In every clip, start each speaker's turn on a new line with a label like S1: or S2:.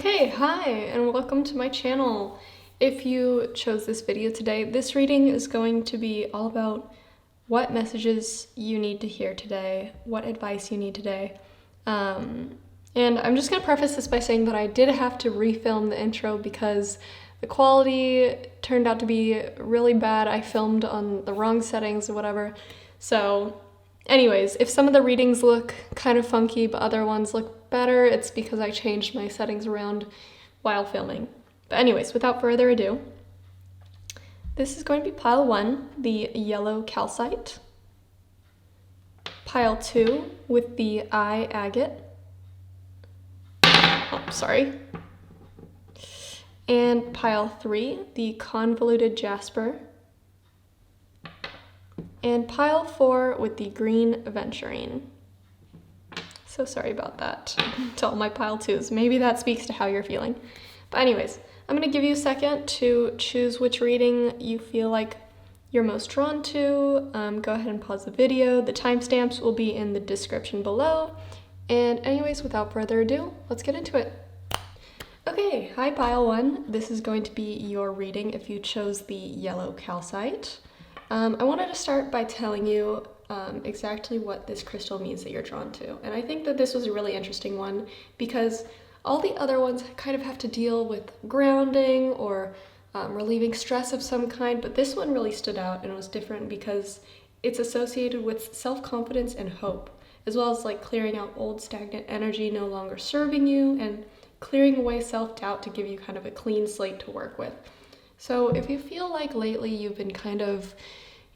S1: Okay, hi, and welcome to my channel. If you chose this video today, this reading is going to be all about what messages you need to hear today, what advice you need today. And I'm just going to preface this by saying that I did have to refilm the intro because the quality turned out to be really bad. I filmed on the wrong settings or whatever. So anyways, if some of the readings look kind of funky but other ones look better, it's because I changed my settings around while filming. But anyways, without further ado, this is going to be pile 1, the yellow calcite, pile 2 with the eye agate, and pile 3, the convoluted jasper, and pile 4 with the green aventurine. So sorry about that to all my pile 2s. Maybe that speaks to how you're feeling. But anyways, I'm going to give you a second to choose which reading you feel like you're most drawn to. Go ahead and pause the video. The timestamps will be in the description below. And anyways, without further ado, let's get into it. Okay, hi pile 1. This is going to be your reading if you chose the yellow calcite. I wanted to start by telling you exactly what this crystal means that you're drawn to. And I think that this was a really interesting one because all the other ones kind of have to deal with grounding or relieving stress of some kind, but this one really stood out and was different because it's associated with self-confidence and hope, as well as like clearing out old stagnant energy no longer serving you and clearing away self-doubt to give you kind of a clean slate to work with. So if you feel like lately you've been kind of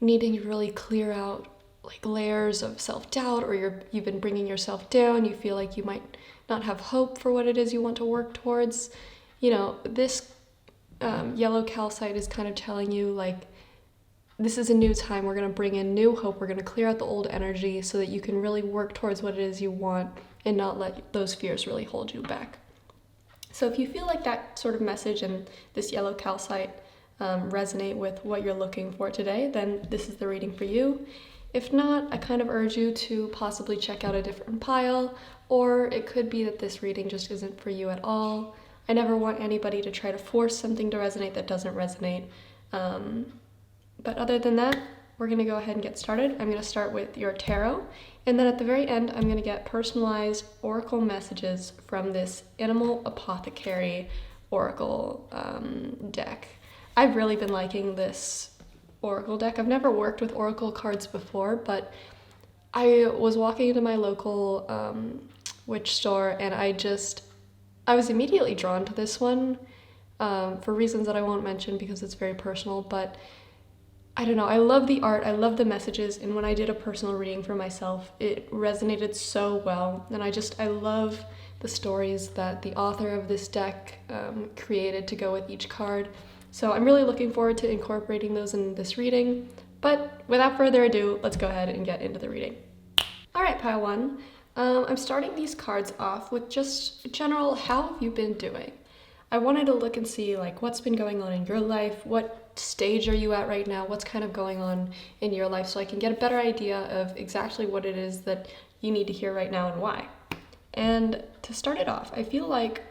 S1: needing to really clear out like layers of self-doubt, or you've been bringing yourself down, you feel like you might not have hope for what it is you want to work towards, you know, this yellow calcite is kind of telling you like this is a new time, we're going to bring in new hope, we're going to clear out the old energy so that you can really work towards what it is you want and not let those fears really hold you back. So if you feel like that sort of message and this yellow calcite resonate with what you're looking for today, then this is the reading for you. If not, I kind of urge you to possibly check out a different pile, or it could be that this reading just isn't for you at all. I never want anybody to try to force something to resonate that doesn't resonate. But other than that, we're going to go ahead and get started. I'm going to start with your tarot, and then at the very end, I'm going to get personalized oracle messages from this Animal Apothecary oracle deck. I've really been liking this oracle deck. I've never worked with oracle cards before, but I was walking into my local witch store and I was immediately drawn to this one for reasons that I won't mention because it's very personal, but I don't know, I love the art, I love the messages, and when I did a personal reading for myself, it resonated so well, and I love the stories that the author of this deck created to go with each card. So I'm really looking forward to incorporating those in this reading, but without further ado, let's go ahead and get into the reading. All right, pile 1. I'm starting these cards off with just general, how have you been doing? I wanted to look and see like what's been going on in your life, what stage are you at right now, what's kind of going on in your life, so I can get a better idea of exactly what it is that you need to hear right now and why. And to start it off, I feel like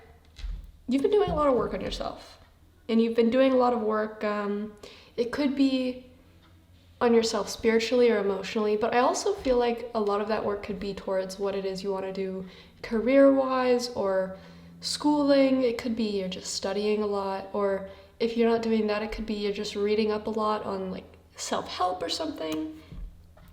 S1: you've been doing a lot of work on yourself. And you've been doing a lot of work, it could be on yourself spiritually or emotionally, but I also feel like a lot of that work could be towards what it is you want to do career-wise or schooling. It could be you're just studying a lot, or if you're not doing that, it could be you're just reading up a lot on like self-help or something.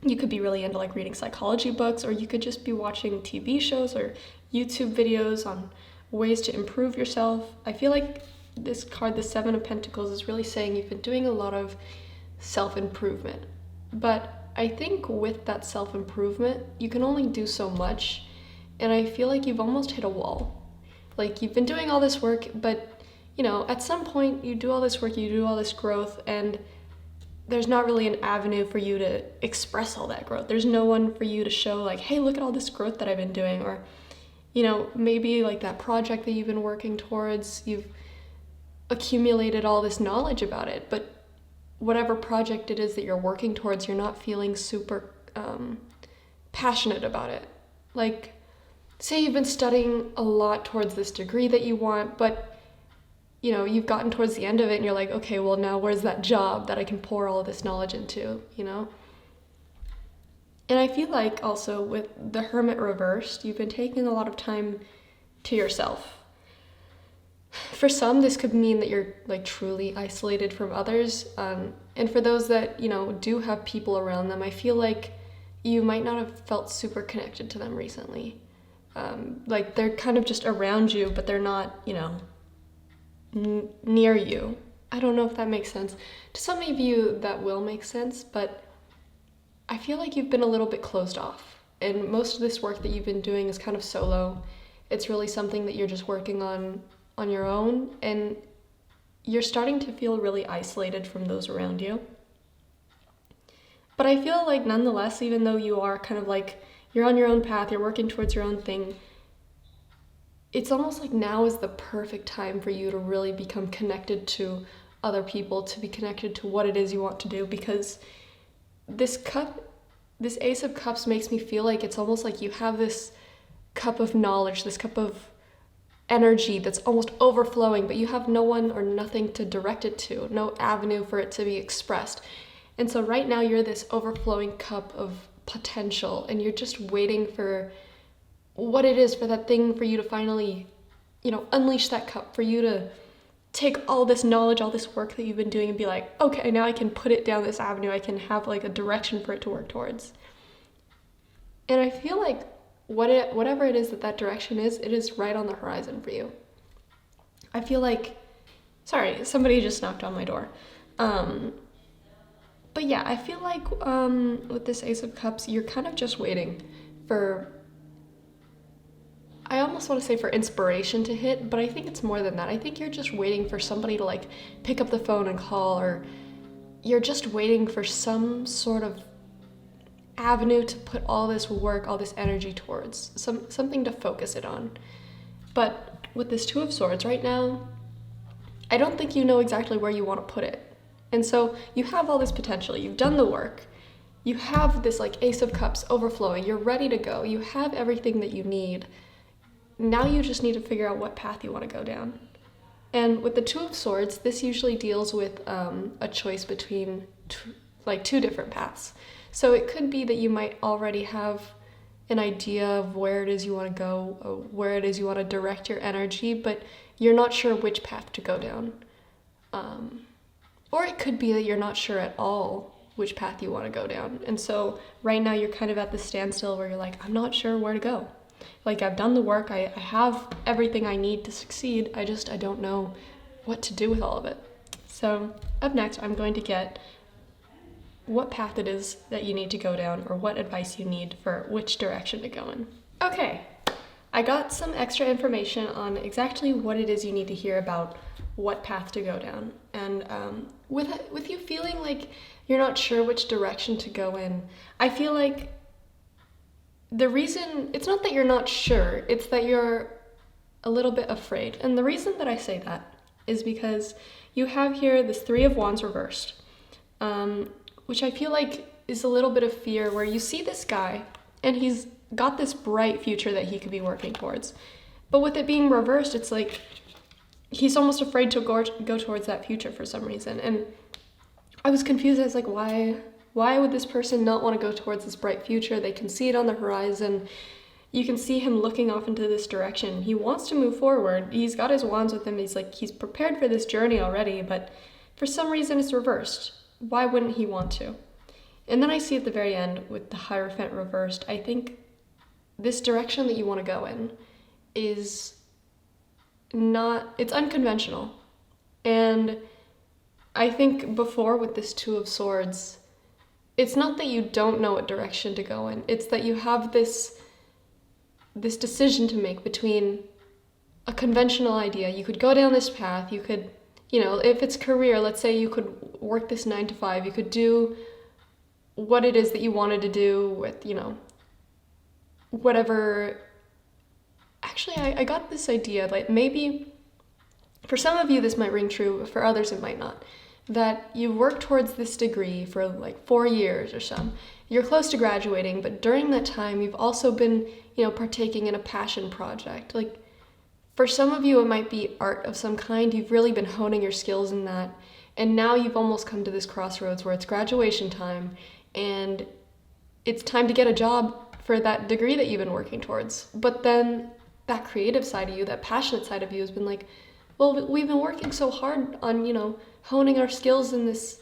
S1: You could be really into like reading psychology books, or you could just be watching TV shows or YouTube videos on ways to improve yourself. I feel like this card, the Seven of Pentacles, is really saying you've been doing a lot of self-improvement. But I think with that self-improvement, you can only do so much, and I feel like you've almost hit a wall. Like you've been doing all this work, but you know, at some point you do all this work, you do all this growth, and there's not really an avenue for you to express all that growth. There's no one for you to show like, hey, look at all this growth that I've been doing, or you know, maybe like that project that you've been working towards, you've accumulated all this knowledge about it, but whatever project it is that you're working towards, you're not feeling super passionate about it. Like say you've been studying a lot towards this degree that you want, but you've gotten towards the end of it and you're like, okay, well now where's that job that I can pour all of this knowledge into, And I feel like also with the Hermit reversed, you've been taking a lot of time to yourself. For some, this could mean that you're like truly isolated from others. And for those that, do have people around them, I feel like you might not have felt super connected to them recently. Like they're kind of just around you, but they're not, near you. I don't know if that makes sense. To some of you, that will make sense, but I feel like you've been a little bit closed off. And most of this work that you've been doing is kind of solo. It's really something that you're just working on your own, and you're starting to feel really isolated from those around you. But I feel like nonetheless, even though you are kind of like, you're on your own path, you're working towards your own thing, it's almost like now is the perfect time for you to really become connected to other people, to be connected to what it is you want to do, because this Ace of Cups makes me feel like it's almost like you have this cup of knowledge, this cup of energy that's almost overflowing, but you have no one or nothing to direct it to, no avenue for it to be expressed. And so right now you're this overflowing cup of potential, and you're just waiting for what it is, for that thing for you to finally, unleash that cup, for you to take all this knowledge, all this work that you've been doing and be like, okay, now I can put it down this avenue. I can have like a direction for it to work towards. And I feel like whatever it is that direction is, it is right on the horizon for you. I feel like, sorry, somebody just knocked on my door. But yeah, I feel like with this Ace of Cups, you're kind of just waiting for, I almost want to say for inspiration to hit, but I think it's more than that. I think you're just waiting for somebody to like pick up the phone and call, or you're just waiting for some sort of avenue to put all this work, all this energy towards, something to focus it on. But with this Two of Swords right now, I don't think you know exactly where you want to put it. And so you have all this potential, you've done the work, you have this like Ace of Cups overflowing, you're ready to go, you have everything that you need. Now you just need to figure out what path you want to go down. And with the Two of Swords, this usually deals with a choice between two different paths. So it could be that you might already have an idea of where it is you want to go, or where it is you want to direct your energy, but you're not sure which path to go down. Or it could be that you're not sure at all which path you want to go down. And so right now you're kind of at the standstill where you're like, I'm not sure where to go. Like, I've done the work, I have everything I need to succeed, I don't know what to do with all of it. So up next, I'm going to get what path it is that you need to go down, or what advice you need for which direction to go in. Okay, I got some extra information on exactly what it is you need to hear about what path to go down. And with you feeling like you're not sure which direction to go in, I feel like the reason, it's not that you're not sure, it's that you're a little bit afraid. And the reason that I say that is because you have here this Three of Wands reversed, which I feel like is a little bit of fear, where you see this guy and he's got this bright future that he could be working towards. But with it being reversed, it's like he's almost afraid to go towards that future for some reason. And I was confused. I was like, why would this person not want to go towards this bright future? They can see it on the horizon. You can see him looking off into this direction. He wants to move forward. He's got his wands with him. He's prepared for this journey already, but for some reason it's reversed. Why wouldn't he want to? And then I see at the very end with the Hierophant reversed, I think this direction that you want to go in is it's unconventional. And I think before with this Two of Swords, it's not that you don't know what direction to go in. It's that you have this decision to make between a conventional idea. You could go down this path. You could, if it's career, let's say you could work this 9 to 5. You could do what it is that you wanted to do with, whatever. Actually, I got this idea, like maybe for some of you this might ring true, but for others it might not. that you work towards this degree for like 4 years or so. You're close to graduating, but during that time, you've also been, partaking in a passion project. Like, for some of you, it might be art of some kind. You've really been honing your skills in that. And now you've almost come to this crossroads where it's graduation time and it's time to get a job for that degree that you've been working towards. But then that creative side of you, that passionate side of you has been like, well, we've been working so hard on, honing our skills in this,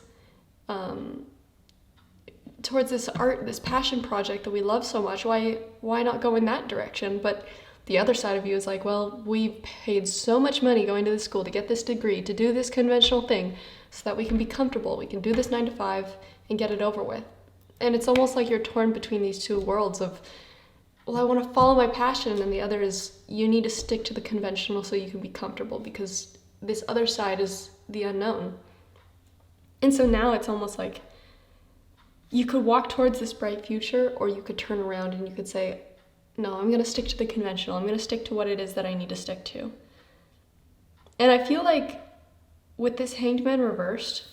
S1: towards this art, this passion project that we love so much. Why not go in that direction? But the other side of you is like, well, we've paid so much money going to this school to get this degree, to do this conventional thing so that we can be comfortable. We can do this 9 to 5 and get it over with. And it's almost like you're torn between these two worlds of, well, I want to follow my passion, and the other is you need to stick to the conventional so you can be comfortable, because this other side is the unknown. And so now it's almost like you could walk towards this bright future, or you could turn around and you could say, no, I'm going to stick to the conventional. I'm going to stick to what it is that I need to stick to. And I feel like with this Hanged Man reversed,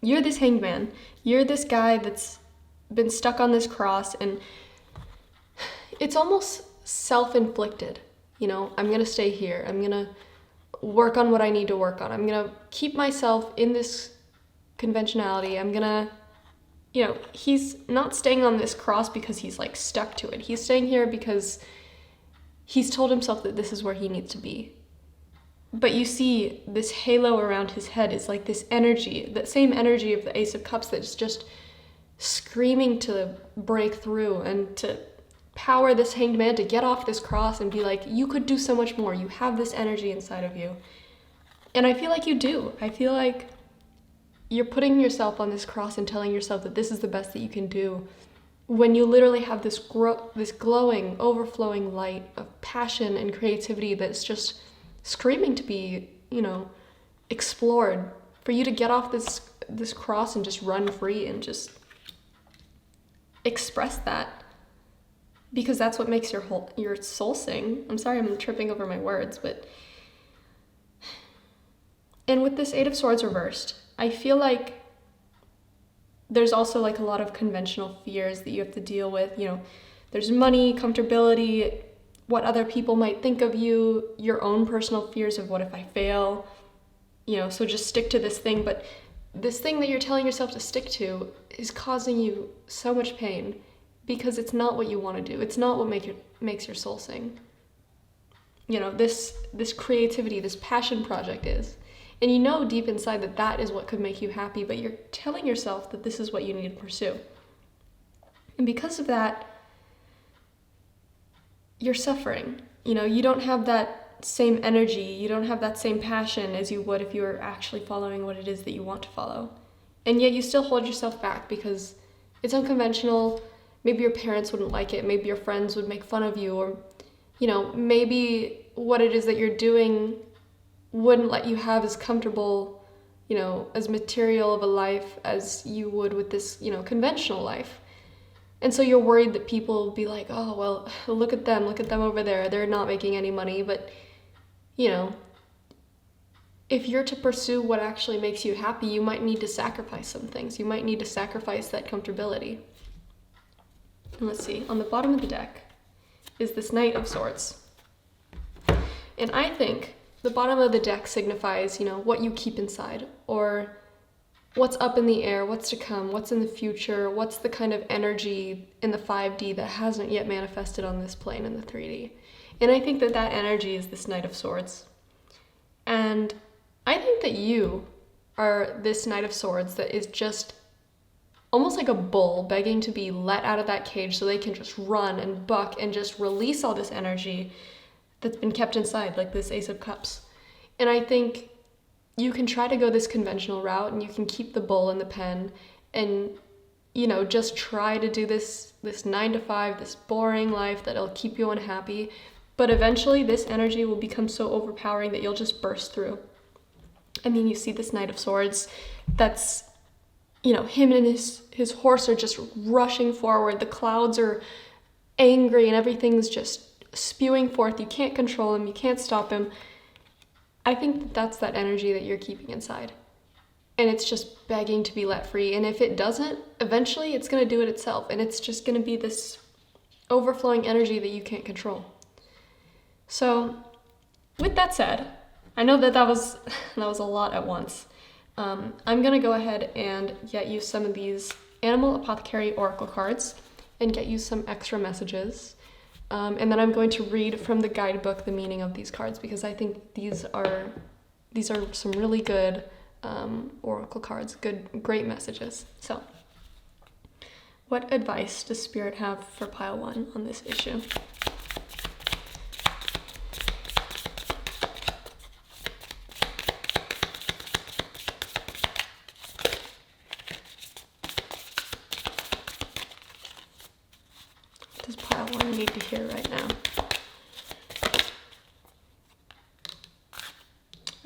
S1: you're this Hanged Man. You're this guy that's been stuck on this cross, and it's almost self-inflicted. I'm going to stay here. I'm going to work on what I need to work on. I'm going to keep myself in this conventionality. I'm going to, he's not staying on this cross because he's like stuck to it. He's staying here because he's told himself that this is where he needs to be. But you see this halo around his head is like this energy, that same energy of the Ace of Cups that's just screaming to break through and to power this Hanged Man to get off this cross and be like, you could do so much more. You have this energy inside of you. And I feel like you do. I feel like you're putting yourself on this cross and telling yourself that this is the best that you can do, when you literally have this glowing, overflowing light of passion and creativity that's just screaming to be, explored, for you to get off this cross and just run free and just express that, because that's what makes your soul sing. I'm sorry, I'm tripping over my words, but... And with this Eight of Swords reversed, I feel like there's also like a lot of conventional fears that you have to deal with. There's money, comfortability, what other people might think of you, your own personal fears of what if I fail, so just stick to this thing. But this thing that you're telling yourself to stick to is causing you so much pain because it's not what you want to do. It's not what makes your soul sing. This creativity, this passion project is. And deep inside that is what could make you happy, but you're telling yourself that this is what you need to pursue. And because of that, you're suffering. You don't have that same energy, you don't have that same passion as you would if you were actually following what it is that you want to follow. And yet you still hold yourself back because it's unconventional. Maybe your parents wouldn't like it, maybe your friends would make fun of you, or, maybe what it is that you're doing wouldn't let you have as comfortable, as material of a life as you would with this, conventional life. And so you're worried that people will be like, oh, well, look at them over there. They're not making any money. But, if you're to pursue what actually makes you happy, you might need to sacrifice some things. You might need to sacrifice that comfortability. And let's see, on the bottom of the deck is this Knight of Swords. And I think the bottom of the deck signifies, what you keep inside, or what's up in the air, what's to come, what's in the future, what's the kind of energy in the 5D that hasn't yet manifested on this plane in the 3D. And I think that energy is this Knight of Swords. And I think that you are this Knight of Swords that is just almost like a bull begging to be let out of that cage so they can just run and buck and just release all this energy that's been kept inside, like this Ace of Cups. And I think you can try to go this conventional route and you can keep the bull in the pen and, just try to do this 9 to 5, this boring life that'll keep you unhappy. But eventually this energy will become so overpowering that you'll just burst through. I mean, you see this Knight of Swords that's, him and his horse are just rushing forward. The clouds are angry and everything's just spewing forth. You can't control him. You can't stop him. I think that's that energy that you're keeping inside. and it's just begging to be let free. And if it doesn't, eventually it's going to do it itself, and it's just going to be this overflowing energy that you can't control. So with that said, I know that was a lot at once. I'm going to go ahead and get you some of these Animal Apothecary Oracle cards and get you some extra messages. And then I'm going to read from the guidebook the meaning of these cards, because I think these are some really good oracle cards, great messages. So, what advice does Spirit have for pile 1 on this issue? What does pile 1 need to hear right now?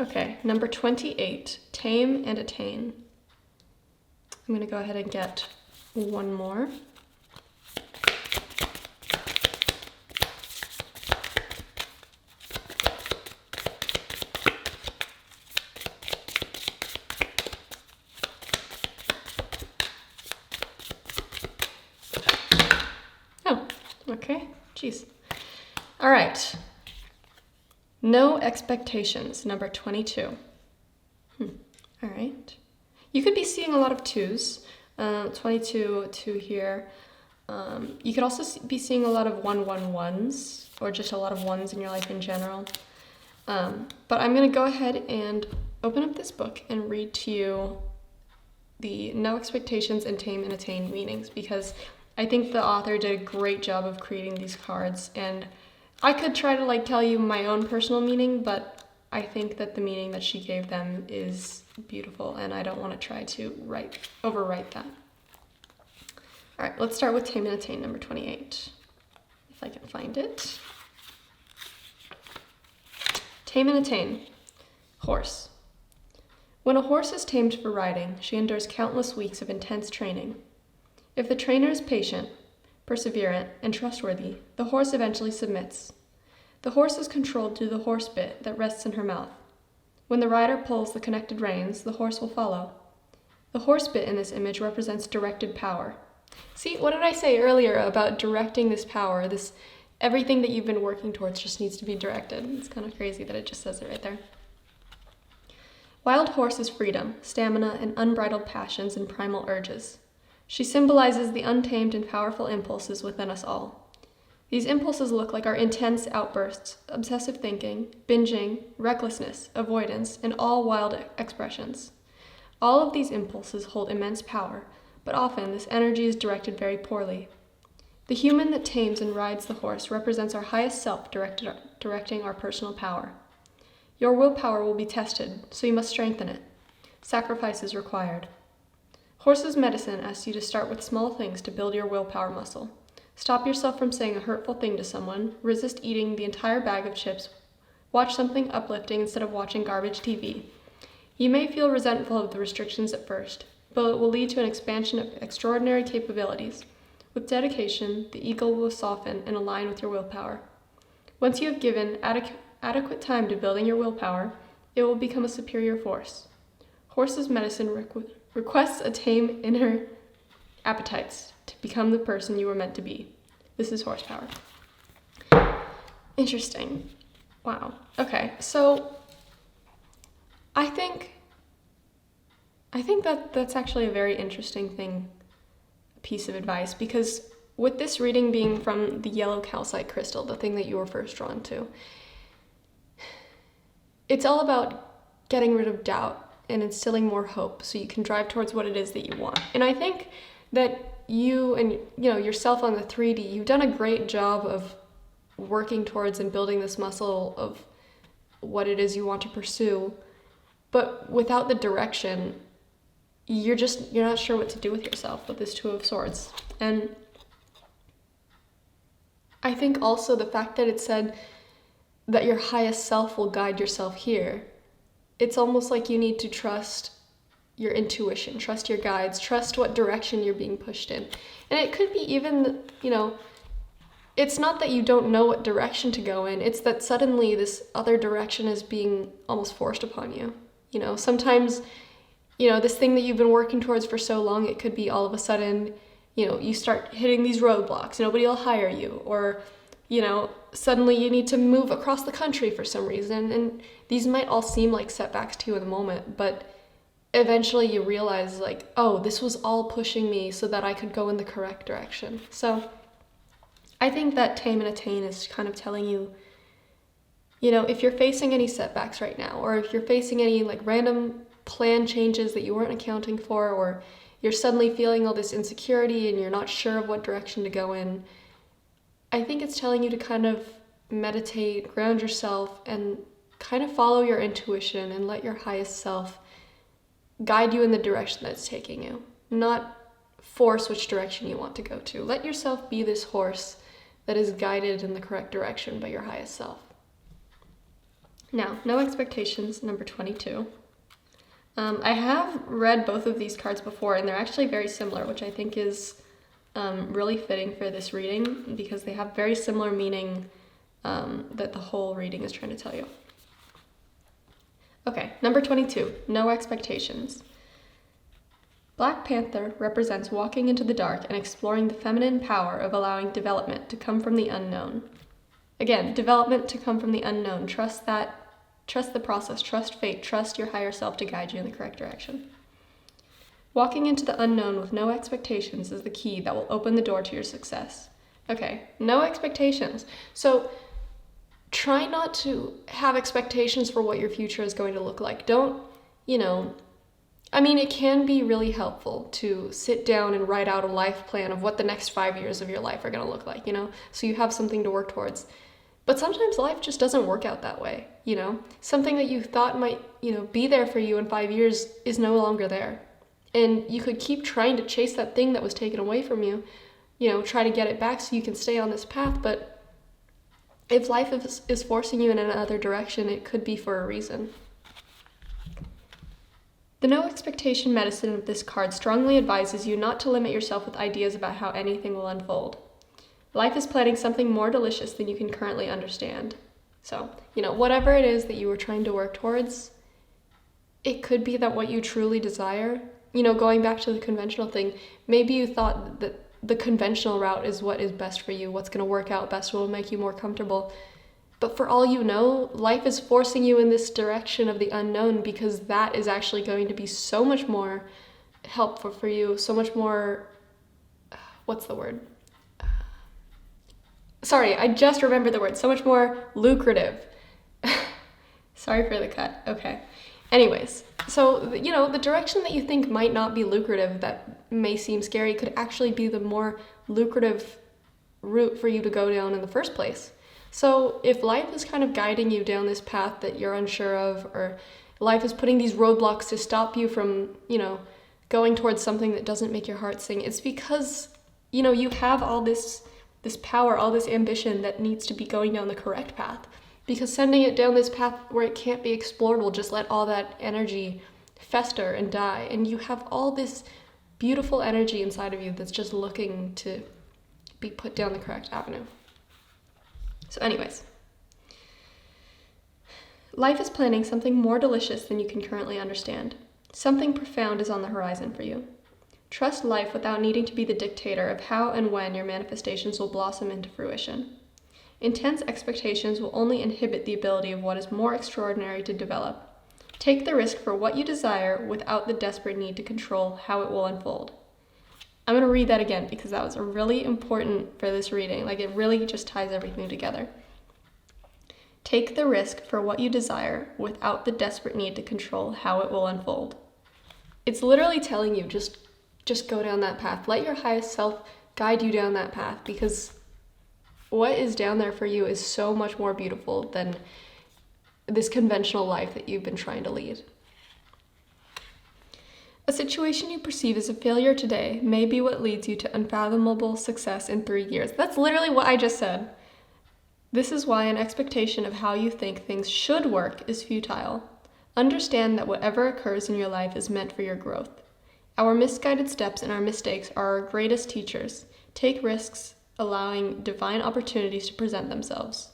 S1: Okay, number 28, Tame and Attain. I'm going to go ahead and get one more. Oh, okay, jeez. All right. No expectations, number 22. All right. You could be seeing a lot of 2s. 22, 2 here. You could also be seeing a lot of 111s, or just a lot of 1s in your life in general. But I'm going to go ahead and open up this book and read to you the no expectations and tame and attain meanings, because I think the author did a great job of creating these cards, and I could try to tell you my own personal meaning, but I think that the meaning that she gave them is beautiful, and I don't want to try to overwrite that. All right, let's start with Tame and Attain, number 28, if I can find it. Tame and Attain, horse. When a horse is tamed for riding, she endures countless weeks of intense training. If the trainer is patient, perseverant, and trustworthy, the horse eventually submits. The horse is controlled through the horse bit that rests in her mouth. When the rider pulls the connected reins, the horse will follow. The horse bit in this image represents directed power. See, what did I say earlier about directing this power? Everything that you've been working towards just needs to be directed. It's kind of crazy that it just says it right there. Wild horse is freedom, stamina, and unbridled passions and primal urges. She symbolizes the untamed and powerful impulses within us all. These impulses look like our intense outbursts, obsessive thinking, binging, recklessness, avoidance, and all wild expressions. All of these impulses hold immense power, but often this energy is directed very poorly. The human that tames and rides the horse represents our highest self directing our personal power. Your willpower will be tested, so you must strengthen it. Sacrifice is required. Horse's medicine asks you to start with small things to build your willpower muscle. Stop yourself from saying a hurtful thing to someone, resist eating the entire bag of chips, watch something uplifting instead of watching garbage TV. You may feel resentful of the restrictions at first, but it will lead to an expansion of extraordinary capabilities. With dedication, the eagle will soften and align with your willpower. Once you have given adequate time to building your willpower, it will become a superior force. Horse's medicine requests a tame inner appetites to become the person you were meant to be. This is horsepower. Interesting. Wow. Okay, so I think that's actually a very interesting piece of advice, because with this reading being from the yellow calcite crystal, the thing that you were first drawn to, it's all about getting rid of doubt and instilling more hope so you can drive towards what it is that you want. And I think that you and yourself on the 3D, you've done a great job of working towards and building this muscle of what it is you want to pursue. But without the direction, you're not sure what to do with yourself with this Two of Swords. And I think also the fact that it said that your highest self will guide yourself here, it's almost like you need to trust your intuition, trust your guides, trust what direction you're being pushed in. And it could be even, it's not that you don't know what direction to go in, it's that suddenly this other direction is being almost forced upon you. Sometimes this thing that you've been working towards for so long, it could be all of a sudden, you start hitting these roadblocks, nobody will hire you, or, suddenly you need to move across the country for some reason. And these might all seem like setbacks to you in the moment, but eventually you realize like, oh, this was all pushing me so that I could go in the correct direction. So I think that Tame and Attain is kind of telling you, if you're facing any setbacks right now, or if you're facing any like random plan changes that you weren't accounting for, or you're suddenly feeling all this insecurity and you're not sure of what direction to go in, I think it's telling you to kind of meditate, ground yourself, and kind of follow your intuition and let your highest self guide you in the direction that's taking you, not force which direction you want to go to. Let yourself be this horse that is guided in the correct direction by your highest self. Now, no expectations, number 22. I have read both of these cards before, and they're actually very similar, which I think is really fitting for this reading because they have very similar meaning that the whole reading is trying to tell you. Okay, number 22, no expectations. Black Panther represents walking into the dark and exploring the feminine power of allowing development to come from the unknown. Again, development to come from the unknown. Trust the process, trust fate, trust your higher self to guide you in the correct direction. Walking into the unknown with no expectations is the key that will open the door to your success. Okay, no expectations. So try not to have expectations for what your future is going to look like. Don't, it can be really helpful to sit down and write out a life plan of what the next 5 years of your life are going to look like, so you have something to work towards. But sometimes life just doesn't work out that way, Something that you thought might, be there for you in 5 years is no longer there. And you could keep trying to chase that thing that was taken away from you, try to get it back so you can stay on this path. But if life is forcing you in another direction, it could be for a reason. The no expectation medicine of this card strongly advises you not to limit yourself with ideas about how anything will unfold. Life is planning something more delicious than you can currently understand. So, whatever it is that you were trying to work towards, it could be that what you truly desire, going back to the conventional thing, maybe you thought that the conventional route is what is best for you, what's going to work out best, what will make you more comfortable. But for all you know, life is forcing you in this direction of the unknown because that is actually going to be so much more helpful for you, so much more, what's the word? Sorry, I just remembered the word, so much more lucrative. Sorry for the cut, okay. Anyways, so, the direction that you think might not be lucrative, that may seem scary, could actually be the more lucrative route for you to go down in the first place. So if life is kind of guiding you down this path that you're unsure of, or life is putting these roadblocks to stop you from, going towards something that doesn't make your heart sing, it's because, you have all this power, all this ambition that needs to be going down the correct path. Because sending it down this path where it can't be explored will just let all that energy fester and die. And you have all this beautiful energy inside of you that's just looking to be put down the correct avenue. So anyways, life is planning something more delicious than you can currently understand. Something profound is on the horizon for you. Trust life without needing to be the dictator of how and when your manifestations will blossom into fruition. Intense expectations will only inhibit the ability of what is more extraordinary to develop. Take the risk for what you desire without the desperate need to control how it will unfold. I'm going to read that again because that was really important for this reading. It really just ties everything together. Take the risk for what you desire without the desperate need to control how it will unfold. It's literally telling you just go down that path. Let your highest self guide you down that path because what is down there for you is so much more beautiful than this conventional life that you've been trying to lead. A situation you perceive as a failure today may be what leads you to unfathomable success in 3 years. That's literally what I just said. This is why an expectation of how you think things should work is futile. Understand that whatever occurs in your life is meant for your growth. Our misguided steps and our mistakes are our greatest teachers. Take risks, allowing divine opportunities to present themselves.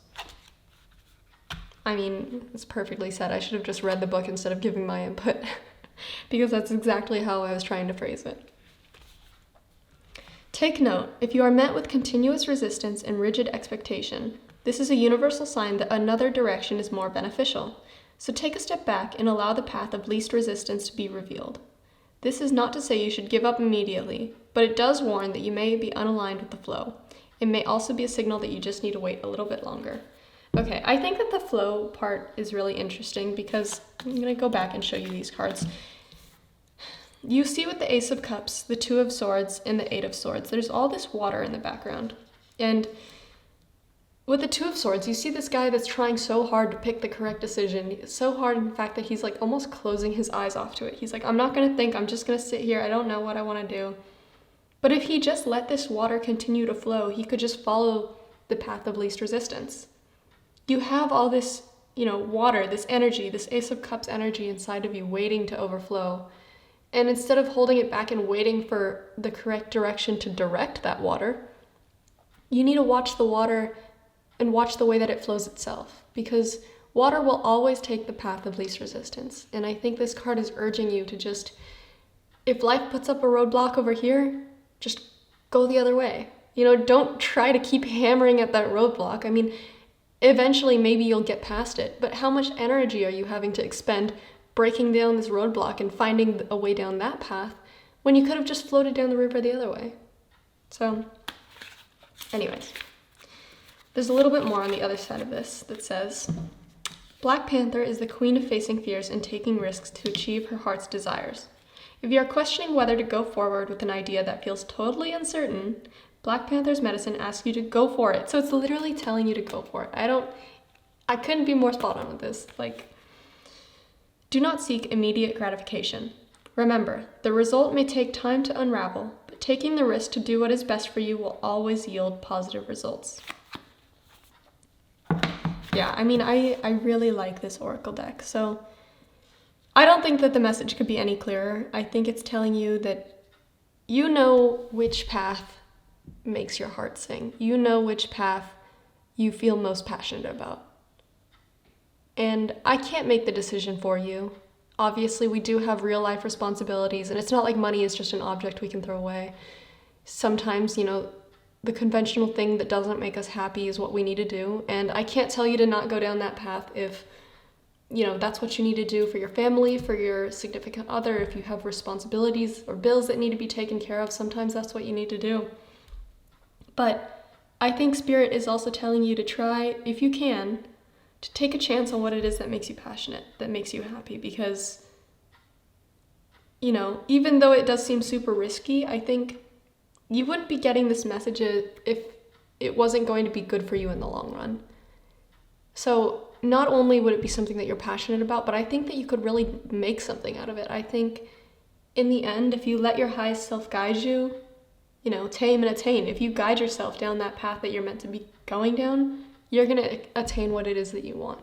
S1: It's perfectly said. I should have just read the book instead of giving my input. because that's exactly how I was trying to phrase it. Take note, if you are met with continuous resistance and rigid expectation, this is a universal sign that another direction is more beneficial. So take a step back and allow the path of least resistance to be revealed. This is not to say you should give up immediately, but it does warn that you may be unaligned with the flow. It may also be a signal that you just need to wait a little bit longer. Okay, I think that the flow part is really interesting because I'm going to go back and show you these cards. You see with the Ace of Cups, the Two of Swords, and the Eight of Swords, there's all this water in the background. And with the Two of Swords, you see this guy that's trying so hard to pick the correct decision. So hard, in fact, that he's like almost closing his eyes off to it. He's like, I'm not going to think, I'm just going to sit here. I don't know what I want to do. But if he just let this water continue to flow, he could just follow the path of least resistance. You have all this, water, this energy, this Ace of Cups energy inside of you waiting to overflow. And instead of holding it back and waiting for the correct direction to direct that water, you need to watch the water and watch the way that it flows itself, because water will always take the path of least resistance. And I think this card is urging you to just, if life puts up a roadblock over here, just go the other way. Don't try to keep hammering at that roadblock. I mean, eventually maybe you'll get past it, but how much energy are you having to expend breaking down this roadblock and finding a way down that path when you could have just floated down the river the other way? So, anyways, there's a little bit more on the other side of this that says, Black Panther is the queen of facing fears and taking risks to achieve her heart's desires. If you are questioning whether to go forward with an idea that feels totally uncertain, Black Panther's medicine asks you to go for it. So it's literally telling you to go for it. I couldn't be more spot on with this. Do not seek immediate gratification. Remember, the result may take time to unravel, but taking the risk to do what is best for you will always yield positive results. Yeah, I really like this Oracle deck. So I don't think that the message could be any clearer. I think it's telling you that you know which path makes your heart sing. You know which path you feel most passionate about. And I can't make the decision for you. Obviously, we do have real life responsibilities, and it's not like money is just an object we can throw away. Sometimes, the conventional thing that doesn't make us happy is what we need to do. And I can't tell you to not go down that path if, that's what you need to do for your family, for your significant other. If you have responsibilities or bills that need to be taken care of, sometimes that's what you need to do. But I think Spirit is also telling you to try, if you can, to take a chance on what it is that makes you passionate, that makes you happy, because, even though it does seem super risky, I think you wouldn't be getting this message if it wasn't going to be good for you in the long run. So not only would it be something that you're passionate about, but I think that you could really make something out of it. I think in the end, if you let your highest self guide you, tame and attain. If you guide yourself down that path that you're meant to be going down, you're going to attain what it is that you want.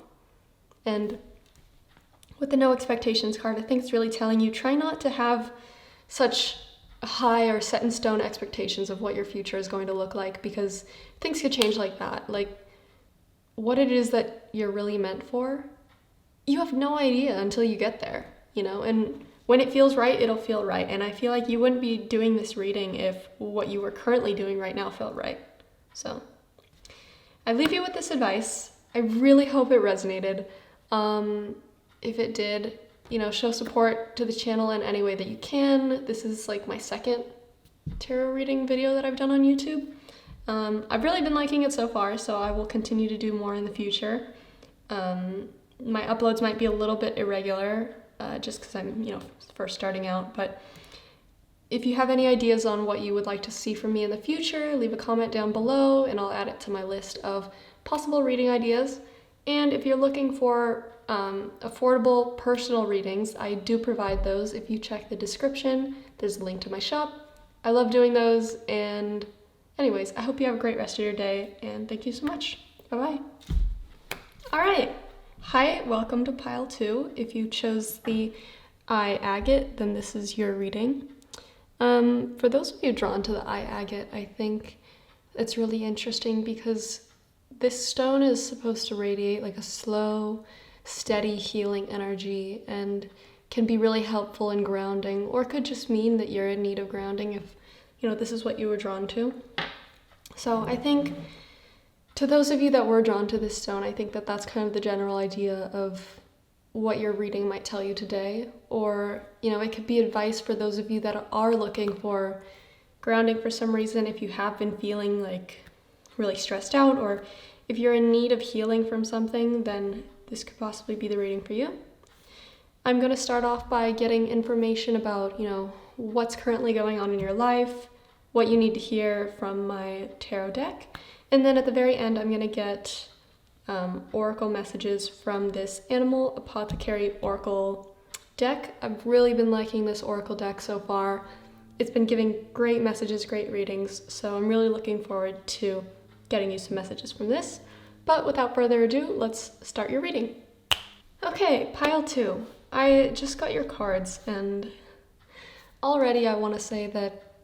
S1: And with the no expectations card, I think it's really telling you, try not to have such high or set in stone expectations of what your future is going to look like, because things could change like that. What it is that you're really meant for, you have no idea until you get there, and when it feels right, it'll feel right. And I feel like you wouldn't be doing this reading if what you were currently doing right now felt right. So I leave you with this advice. I really hope it resonated. If it did, show support to the channel in any way that you can. This is my second tarot reading video that I've done on YouTube. I've really been liking it so far, so I will continue to do more in the future. My uploads might be a little bit irregular, just because I'm, first starting out, but if you have any ideas on what you would like to see from me in the future, leave a comment down below and I'll add it to my list of possible reading ideas. And if you're looking for affordable personal readings, I do provide those. If you check the description, there's a link to my shop. I love doing those, and anyways, I hope you have a great rest of your day, and thank you so much. Bye-bye. All right. Hi, welcome to pile 2. If you chose the eye agate, then this is your reading. For those of you drawn to the eye agate, I think it's really interesting because this stone is supposed to radiate like a slow, steady healing energy and can be really helpful in grounding, or could just mean that you're in need of grounding if, this is what you were drawn to. So I think to those of you that were drawn to this stone, I think that that's kind of the general idea of what your reading might tell you today. Or, it could be advice for those of you that are looking for grounding for some reason, if you have been feeling like really stressed out, or if you're in need of healing from something, then this could possibly be the reading for you. I'm going to start off by getting information about, what's currently going on in your life, what you need to hear from my tarot deck. And then at the very end, I'm going to get oracle messages from this Animal Apothecary Oracle deck. I've really been liking this oracle deck so far. It's been giving great messages, great readings, so I'm really looking forward to getting you some messages from this. But without further ado, let's start your reading. Okay, pile 2. I just got your cards, and already I want to say that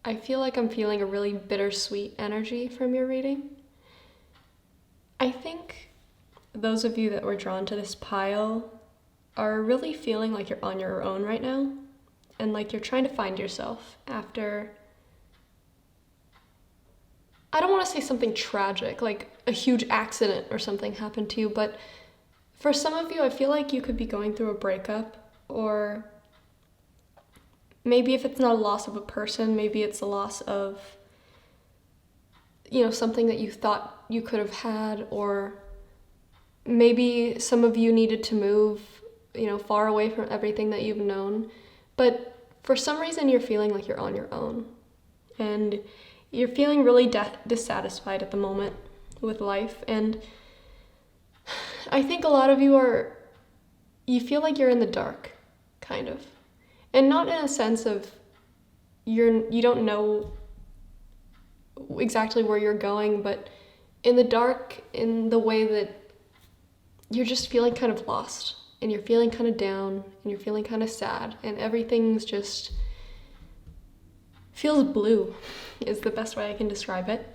S1: I feel like I'm feeling a really bittersweet energy from your reading. I think those of you that were drawn to this pile are really feeling like you're on your own right now, and like you're trying to find yourself after, I don't want to say something tragic, like a huge accident or something happened to you, but for some of you, I feel like you could be going through a breakup, or maybe if it's not a loss of a person, maybe it's a loss of, something that you thought you could have had, or maybe some of you needed to move, far away from everything that you've known. But for some reason, you're feeling like you're on your own, and you're feeling really dissatisfied at the moment with life. And I think a lot of you feel like you're in the dark, kind of. And not in a sense of you don't know exactly where you're going, but in the dark in the way that you're just feeling kind of lost, and you're feeling kind of down, and you're feeling kind of sad, and everything's just feels blue is the best way I can describe it.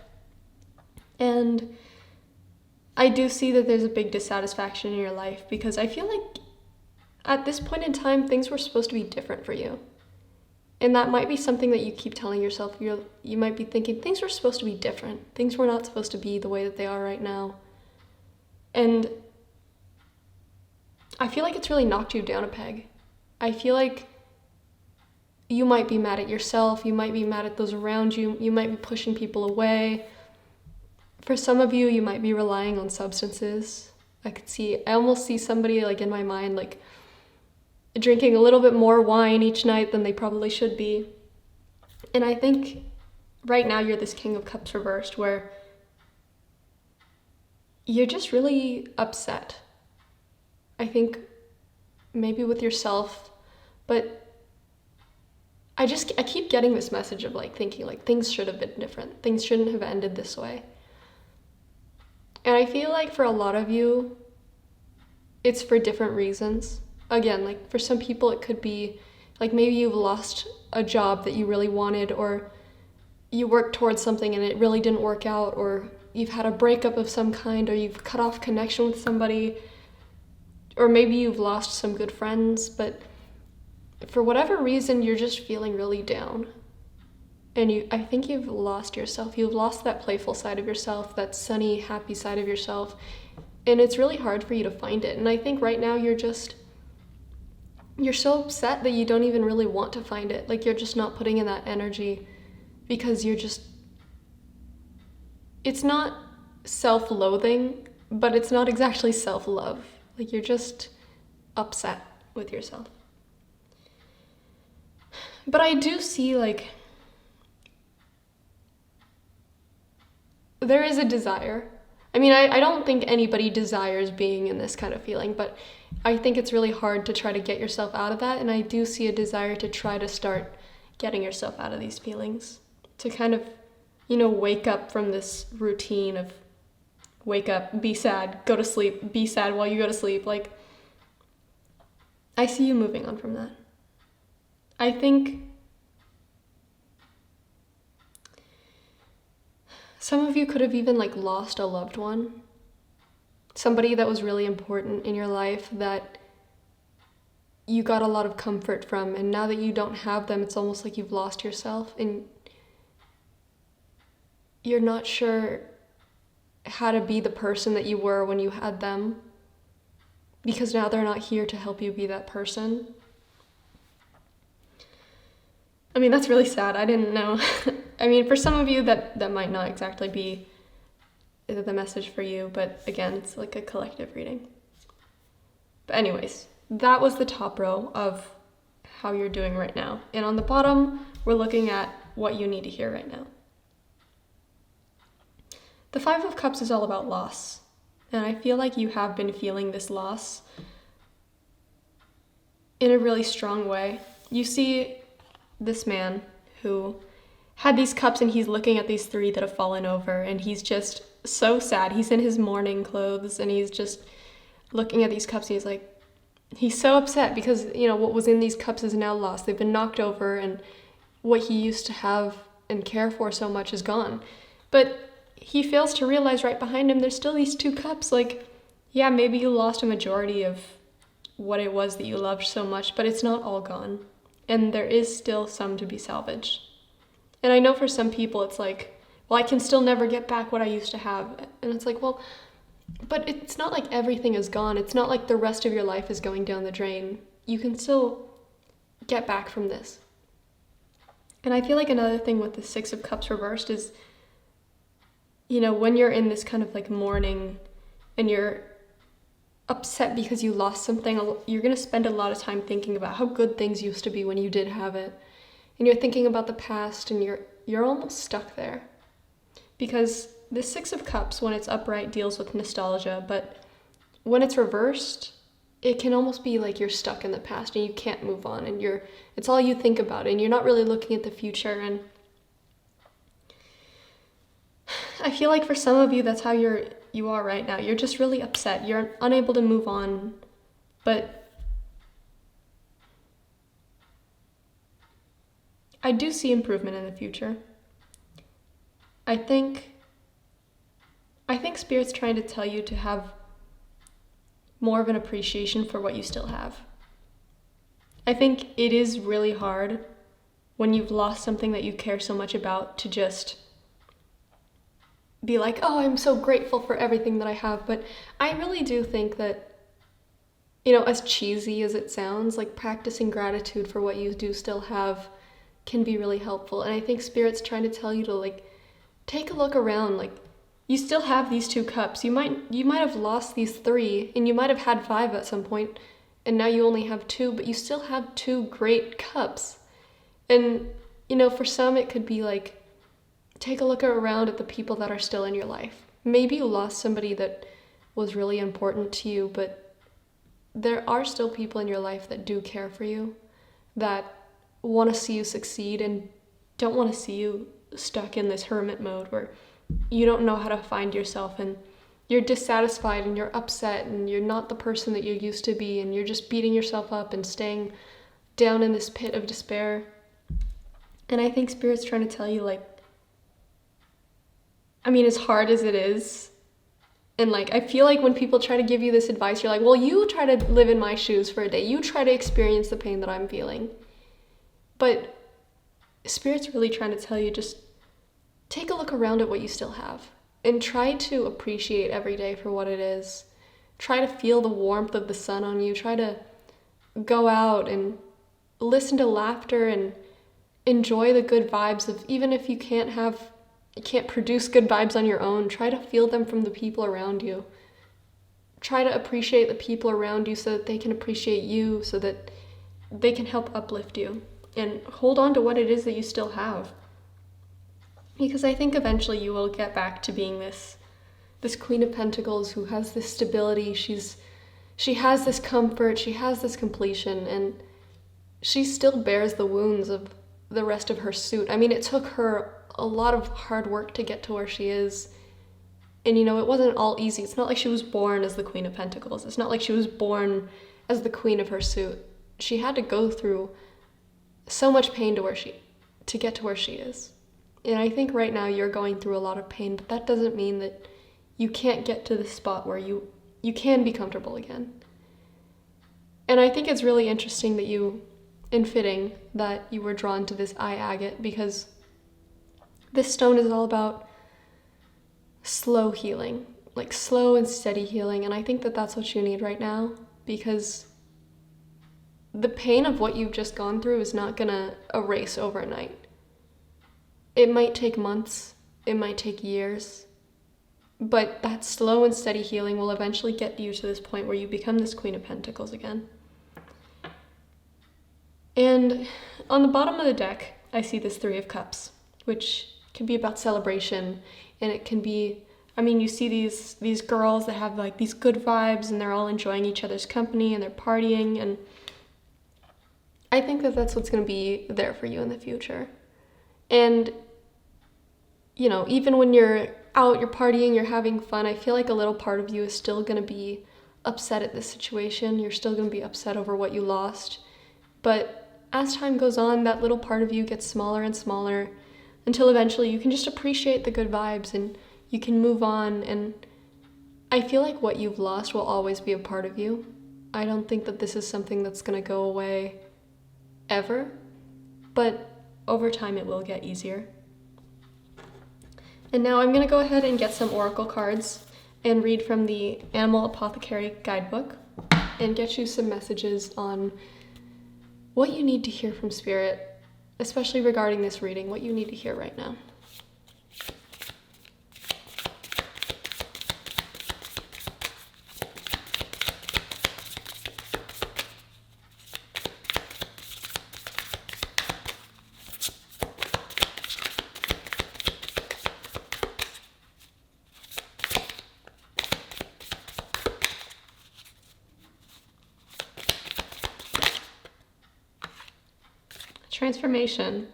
S1: And I do see that there's a big dissatisfaction in your life, because I feel like at this point in time, things were supposed to be different for you. And that might be something that you keep telling yourself. You might be thinking, things were supposed to be different. Things were not supposed to be the way that they are right now. And I feel like it's really knocked you down a peg. I feel like you might be mad at yourself. You might be mad at those around you. You might be pushing people away. For some of you, you might be relying on substances. I almost see somebody like in my mind, like drinking a little bit more wine each night than they probably should be. And I think right now you're this King of Cups reversed, where you're just really upset. I think maybe with yourself, but I keep getting this message of like thinking like things should have been different. Things shouldn't have ended this way. And I feel like for a lot of you, it's for different reasons. Again, like for some people it could be like maybe you've lost a job that you really wanted, or you worked towards something and it really didn't work out, or you've had a breakup of some kind, or you've cut off connection with somebody, or maybe you've lost some good friends, but for whatever reason, you're just feeling really down. And I think you've lost yourself. You've lost that playful side of yourself, that sunny, happy side of yourself. And it's really hard for you to find it. And I think right now you're so upset that you don't even really want to find it. Like you're just not putting in that energy, because it's not self-loathing, but it's not exactly self-love. Like you're just upset with yourself. But I do see like there is a desire. I mean, I don't think anybody desires being in this kind of feeling, but I think it's really hard to try to get yourself out of that. And I do see a desire to try to start getting yourself out of these feelings, to kind of, wake up from this routine of wake up, be sad, go to sleep, be sad while you go to sleep. Like, I see you moving on from that. I think some of you could have even like lost a loved one, somebody that was really important in your life that you got a lot of comfort from, and now that you don't have them, it's almost like you've lost yourself and you're not sure how to be the person that you were when you had them, because now they're not here to help you be that person. I mean, that's really sad. I didn't know. I mean, for some of you that might not exactly be the message for you, but again, it's like a collective reading. But anyways, that was the top row of how you're doing right now. And on the bottom, we're looking at what you need to hear right now. The Five of Cups is all about loss. And I feel like you have been feeling this loss in a really strong way. You see this man who had these cups and he's looking at these three that have fallen over and he's just so sad. He's in his mourning clothes and he's just looking at these cups and he's so upset because, what was in these cups is now lost. They've been knocked over and what he used to have and care for so much is gone. But he fails to realize right behind him there's still these two cups. Yeah, maybe you lost a majority of what it was that you loved so much, but it's not all gone. And there is still some to be salvaged. And I know for some people it's like, well, I can still never get back what I used to have. And it's like, well, but it's not like everything is gone. It's not like the rest of your life is going down the drain. You can still get back from this. And I feel like another thing with the Six of Cups reversed is, when you're in this kind of mourning and you're upset because you lost something, you're going to spend a lot of time thinking about how good things used to be when you did have it. And you're thinking about the past and you're almost stuck there. Because the Six of Cups, when it's upright, deals with nostalgia, but when it's reversed, it can almost be like you're stuck in the past and you can't move on and it's all you think about and you're not really looking at the future. And I feel like for some of you, that's how you are right now. You're just really upset. You're unable to move on, but I do see improvement in the future. I think Spirit's trying to tell you to have more of an appreciation for what you still have. I think it is really hard when you've lost something that you care so much about to just be like, oh, I'm so grateful for everything that I have. But I really do think that, as cheesy as it sounds, practicing gratitude for what you do still have can be really helpful. And I think Spirit's trying to tell you to take a look around. You still have these two cups. You might have lost these three and you might have had five at some point and now you only have two, but you still have two great cups. And, for some it could be take a look around at the people that are still in your life. Maybe you lost somebody that was really important to you, but there are still people in your life that do care for you, that want to see you succeed and don't want to see you stuck in this hermit mode where you don't know how to find yourself and you're dissatisfied and you're upset and you're not the person that you used to be and you're just beating yourself up and staying down in this pit of despair. And I think Spirit's trying to tell you, as hard as it is, and I feel like when people try to give you this advice, you're like, well, you try to live in my shoes for a day. You try to experience the pain that I'm feeling. But Spirit's really trying to tell you, just take a look around at what you still have and try to appreciate every day for what it is. Try to feel the warmth of the sun on you. Try to go out and listen to laughter and enjoy the good vibes of, even if you can't produce good vibes on your own, try to feel them from the people around you. Try to appreciate the people around you so that they can appreciate you, so that they can help uplift you. And hold on to what it is that you still have. Because I think eventually you will get back to being this Queen of Pentacles who has this stability. She has this comfort, she has this completion, and she still bears the wounds of the rest of her suit. It took her a lot of hard work to get to where she is. And it wasn't all easy. It's not like she was born as the Queen of Pentacles. It's not like she was born as the queen of her suit. She had to go through so much pain to get to where she is. And I think right now you're going through a lot of pain, but that doesn't mean that you can't get to the spot where you can be comfortable again. And I think it's really interesting that and fitting that you were drawn to this eye agate, because this stone is all about slow healing, like slow and steady healing. And I think that that's what you need right now, because the pain of what you've just gone through is not gonna erase overnight. It might take months, it might take years, but that slow and steady healing will eventually get you to this point where you become this Queen of Pentacles again. And on the bottom of the deck, I see this Three of Cups, which can be about celebration, and it can be, I mean, you see these girls that have like these good vibes, and they're all enjoying each other's company, and they're partying, and I think that that's what's going to be there for you in the future. And, you know, even when you're out, you're partying, you're having fun, I feel like a little part of you is still going to be upset at this situation. You're still going to be upset over what you lost. But as time goes on, that little part of you gets smaller and smaller until eventually you can just appreciate the good vibes and you can move on. And I feel like what you've lost will always be a part of you. I don't think that this is something that's going to go away ever, but over time it will get easier. And now I'm going to go ahead and get some oracle cards and read from the Animal Apothecary guidebook and get you some messages on what you need to hear from Spirit, especially regarding this reading, what you need to hear right now. Transformation.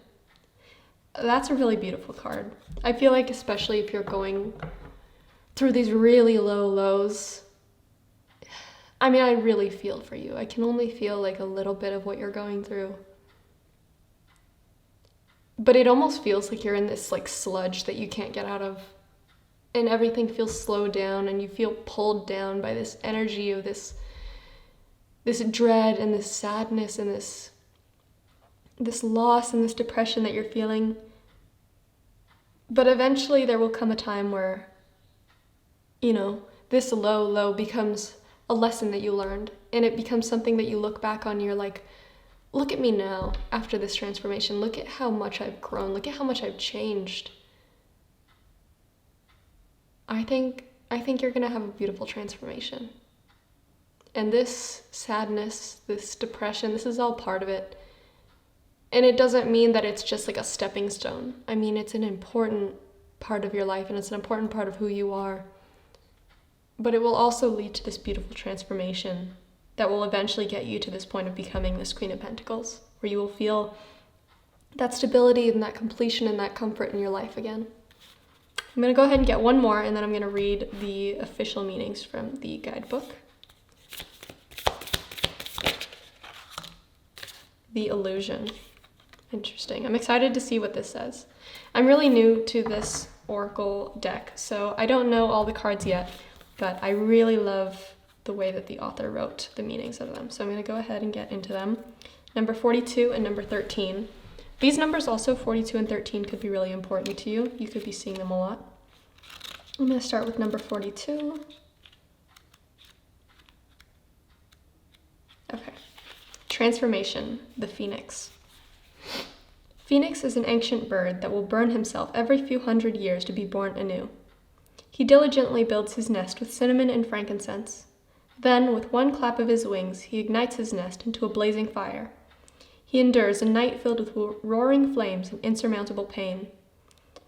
S1: That's a really beautiful card. I feel like especially if you're going through these really low lows, I mean, I really feel for you. I can only feel like a little bit of what you're going through. But it almost feels like you're in this like sludge that you can't get out of. And everything feels slowed down and you feel pulled down by this energy of this dread and this sadness and this loss and this depression that you're feeling. But eventually there will come a time where, you know, this low becomes a lesson that you learned, and it becomes something that you look back on and you're like, look at me now after this transformation. Look at how much I've grown. Look at how much I've changed. I think you're gonna have a beautiful transformation. And this sadness, this depression, this is all part of it. And it doesn't mean that it's just like a stepping stone. I mean, it's an important part of your life and it's an important part of who you are. But it will also lead to this beautiful transformation that will eventually get you to this point of becoming this Queen of Pentacles, where you will feel that stability and that completion and that comfort in your life again. I'm going to go ahead and get one more, and then I'm going to read the official meanings from the guidebook. The Illusion. Interesting. I'm excited to see what this says. I'm really new to this oracle deck, so I don't know all the cards yet, but I really love the way that the author wrote the meanings of them. So I'm going to go ahead and get into them. Number 42 and number 13. These numbers also, 42 and 13, could be really important to you. You could be seeing them a lot. I'm going to start with number 42. Okay. Transformation, the Phoenix. Phoenix is an ancient bird that will burn himself every few hundred years to be born anew. He diligently builds his nest with cinnamon and frankincense. Then, with one clap of his wings, he ignites his nest into a blazing fire. He endures a night filled with roaring flames and insurmountable pain.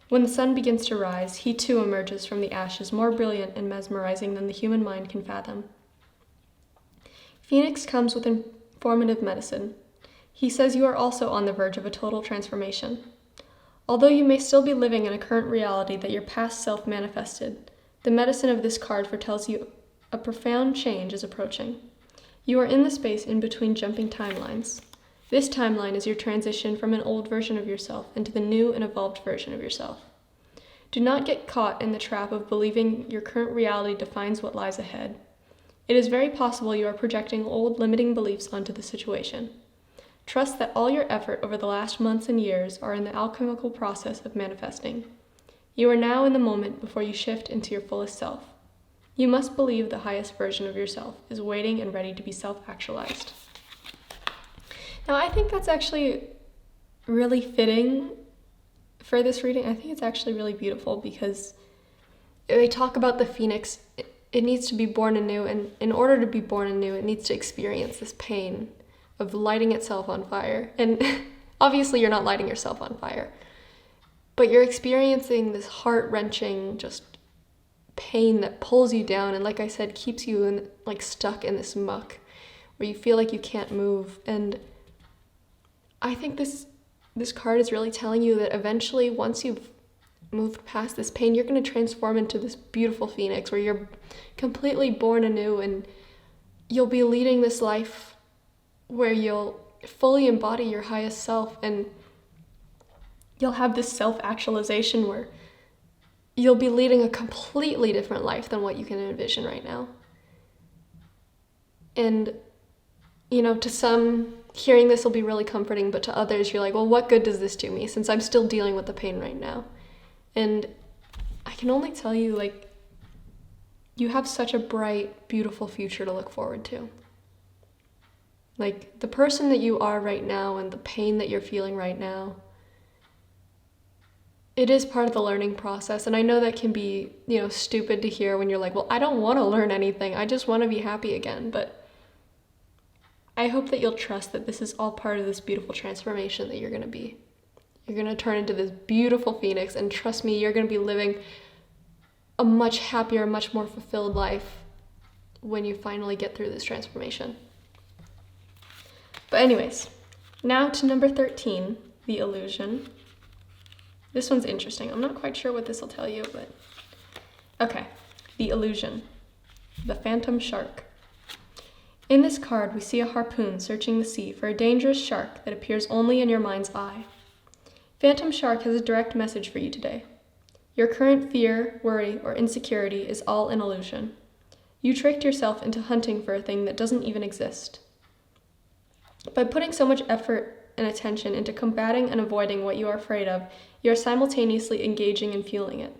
S1: When the sun begins to rise, he too emerges from the ashes more brilliant and mesmerizing than the human mind can fathom. Phoenix comes with informative medicine. He says you are also on the verge of a total transformation. Although you may still be living in a current reality that your past self manifested, the medicine of this card foretells you a profound change is approaching. You are in the space in between jumping timelines. This timeline is your transition from an old version of yourself into the new and evolved version of yourself. Do not get caught in the trap of believing your current reality defines what lies ahead. It is very possible you are projecting old limiting beliefs onto the situation. Trust that all your effort over the last months and years are in the alchemical process of manifesting. You are now in the moment before you shift into your fullest self. You must believe the highest version of yourself is waiting and ready to be self-actualized. Now, I think that's actually really fitting for this reading. I think it's actually really beautiful because they talk about the phoenix. It needs to be born anew, and in order to be born anew, it needs to experience this pain of lighting itself on fire. And obviously you're not lighting yourself on fire, but you're experiencing this heart-wrenching just pain that pulls you down and, like I said, keeps you stuck in this muck where you feel like you can't move. And I think this card is really telling you that eventually, once you've moved past this pain, you're going to transform into this beautiful phoenix where you're completely born anew, and you'll be leading this life where you'll fully embody your highest self, and you'll have this self-actualization where you'll be leading a completely different life than what you can envision right now. And, to some, hearing this will be really comforting, but to others, you're like, well, what good does this do me since I'm still dealing with the pain right now? And I can only tell you, you have such a bright, beautiful future to look forward to. The person that you are right now and the pain that you're feeling right now, it is part of the learning process. And I know that can be, stupid to hear when you're like, well, I don't want to learn anything. I just want to be happy again. But I hope that you'll trust that this is all part of this beautiful transformation that you're going to be. You're going to turn into this beautiful phoenix, and trust me, you're going to be living a much happier, much more fulfilled life when you finally get through this transformation. But anyways, now to number 13, the illusion. This one's interesting. I'm not quite sure what this will tell you, but okay. The illusion. The phantom shark. In this card, we see a harpoon searching the sea for a dangerous shark that appears only in your mind's eye. Phantom shark has a direct message for you today. Your current fear, worry, or insecurity is all an illusion. You tricked yourself into hunting for a thing that doesn't even exist. By putting so much effort and attention into combating and avoiding what you are afraid of, you are simultaneously engaging and fueling it.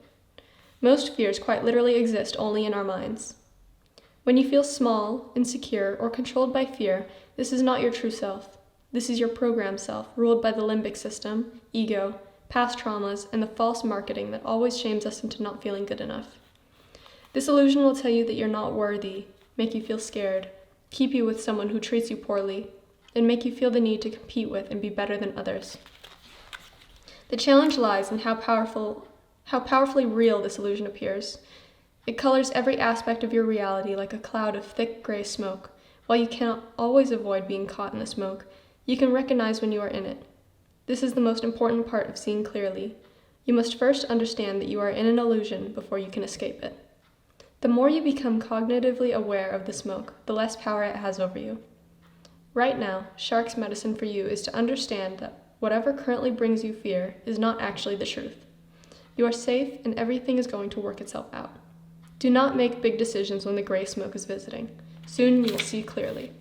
S1: Most fears quite literally exist only in our minds. When you feel small, insecure, or controlled by fear, this is not your true self. This is your programmed self, ruled by the limbic system, ego, past traumas, and the false marketing that always shames us into not feeling good enough. This illusion will tell you that you're not worthy, make you feel scared, keep you with someone who treats you poorly, and make you feel the need to compete with and be better than others. The challenge lies in how powerfully real this illusion appears. It colors every aspect of your reality like a cloud of thick gray smoke. While you cannot always avoid being caught in the smoke, you can recognize when you are in it. This is the most important part of seeing clearly. You must first understand that you are in an illusion before you can escape it. The more you become cognitively aware of the smoke, the less power it has over you. Right now, Shark's medicine for you is to understand that whatever currently brings you fear is not actually the truth. You are safe and everything is going to work itself out. Do not make big decisions when the gray smoke is visiting. Soon you will see clearly.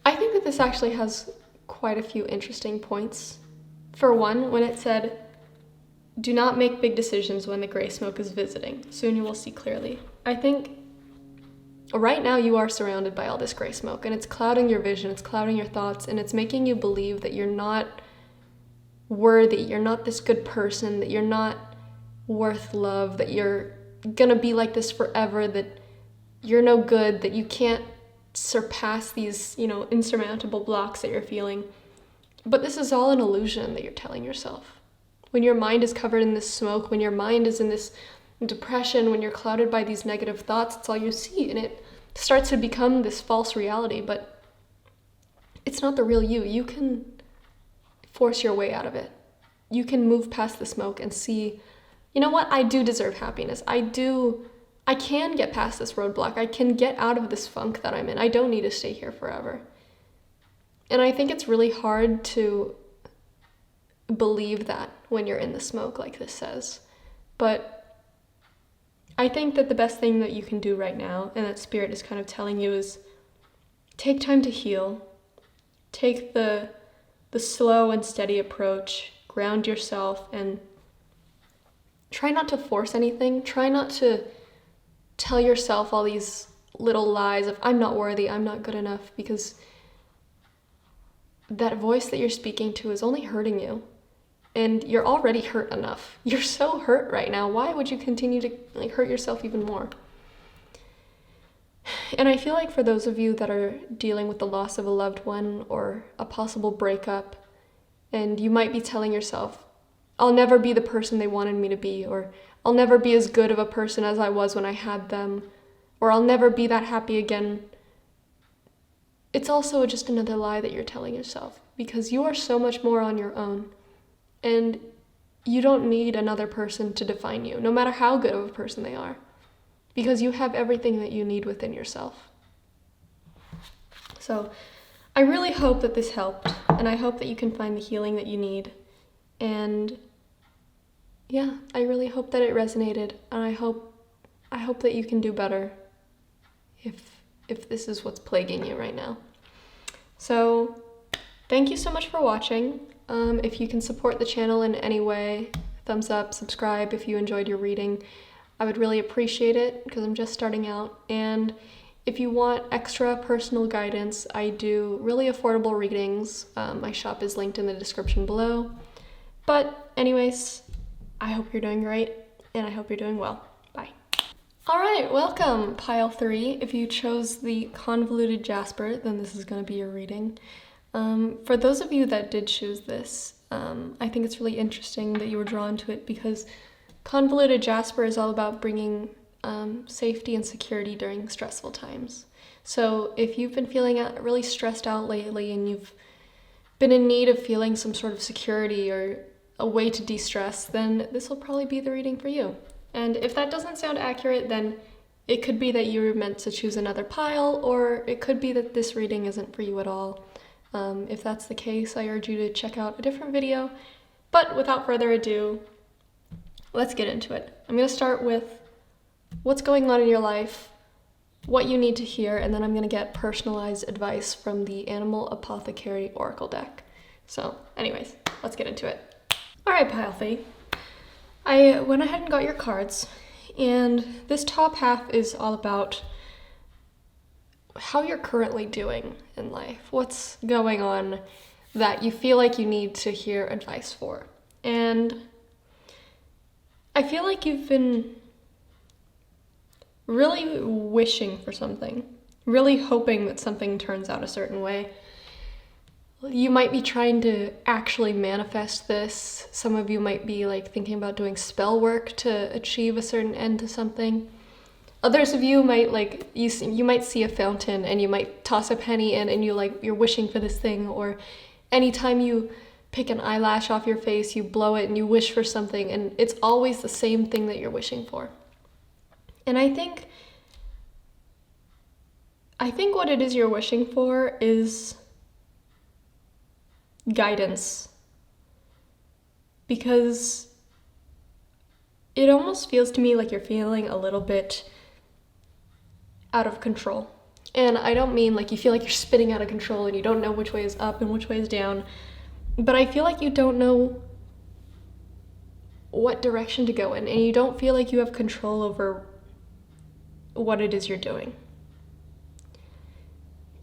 S1: I think that this actually has quite a few interesting points. For one, when it said, do not make big decisions when the gray smoke is visiting. Soon you will see clearly. I think right now you are surrounded by all this gray smoke, and it's clouding your vision, it's clouding your thoughts, and it's making you believe that you're not worthy, you're not this good person, that you're not worth love, that you're gonna be like this forever, that you're no good, that you can't surpass these, insurmountable blocks that you're feeling. But this is all an illusion that you're telling yourself. When your mind is covered in this smoke, when your mind is in this depression, when you're clouded by these negative thoughts, it's all you see, and it starts to become this false reality, but it's not the real you. You can force your way out of it. You can move past the smoke and see, you know what, I do deserve happiness. I can get past this roadblock. I can get out of this funk that I'm in. I don't need to stay here forever. And I think it's really hard to believe that when you're in the smoke, like this says. But I think that the best thing that you can do right now, and that Spirit is kind of telling you, is take time to heal. Take the slow and steady approach, ground yourself, and try not to force anything. Try not to tell yourself all these little lies of, I'm not worthy, I'm not good enough, because that voice that you're speaking to is only hurting you. And you're already hurt enough. You're so hurt right now. Why would you continue to hurt yourself even more? And I feel like for those of you that are dealing with the loss of a loved one or a possible breakup, and you might be telling yourself, I'll never be the person they wanted me to be, or I'll never be as good of a person as I was when I had them, or I'll never be that happy again. It's also just another lie that you're telling yourself, because you are so much more on your own, and you don't need another person to define you, no matter how good of a person they are, because you have everything that you need within yourself. So I really hope that this helped, and I hope that you can find the healing that you need. And yeah, I really hope that it resonated, and I hope that you can do better if this is what's plaguing you right now. So thank you so much for watching. If you can support the channel in any way, thumbs up, subscribe if you enjoyed your reading. I would really appreciate it, because I'm just starting out. And if you want extra personal guidance, I do really affordable readings. My shop is linked in the description below. But anyways, I hope you're doing great, and I hope you're doing well. Bye. All right, welcome, pile 3. If you chose the convoluted jasper, then this is going to be your reading. For those of you that did choose this, I think it's really interesting that you were drawn to it, because convoluted jasper is all about bringing safety and security during stressful times. So if you've been feeling really stressed out lately, and you've been in need of feeling some sort of security or a way to de-stress, then this will probably be the reading for you. And if that doesn't sound accurate, then it could be that you were meant to choose another pile, or it could be that this reading isn't for you at all. If that's the case, I urge you to check out a different video. But without further ado, let's get into it. I'm going to start with what's going on in your life, what you need to hear, and then I'm going to get personalized advice from the Animal Apothecary Oracle deck. So anyways, let's get into it. All right, pile 3. I went ahead and got your cards, and this top half is all about how you're currently doing in life. What's going on that you feel like you need to hear advice for. And I feel like you've been really wishing for something, really hoping that something turns out a certain way. You might be trying to actually manifest this. Some of you might be like thinking about doing spell work to achieve a certain end to something. Others of you might you might see a fountain and you might toss a penny in and you're wishing for this thing, or anytime you pick an eyelash off your face, you blow it and you wish for something, and it's always the same thing that you're wishing for. And I think what it is you're wishing for is guidance, because it almost feels to me like you're feeling a little bit out of control. And I don't mean like you feel like you're spinning out of control and you don't know which way is up and which way is down, but I feel like you don't know what direction to go in, and you don't feel like you have control over what it is you're doing.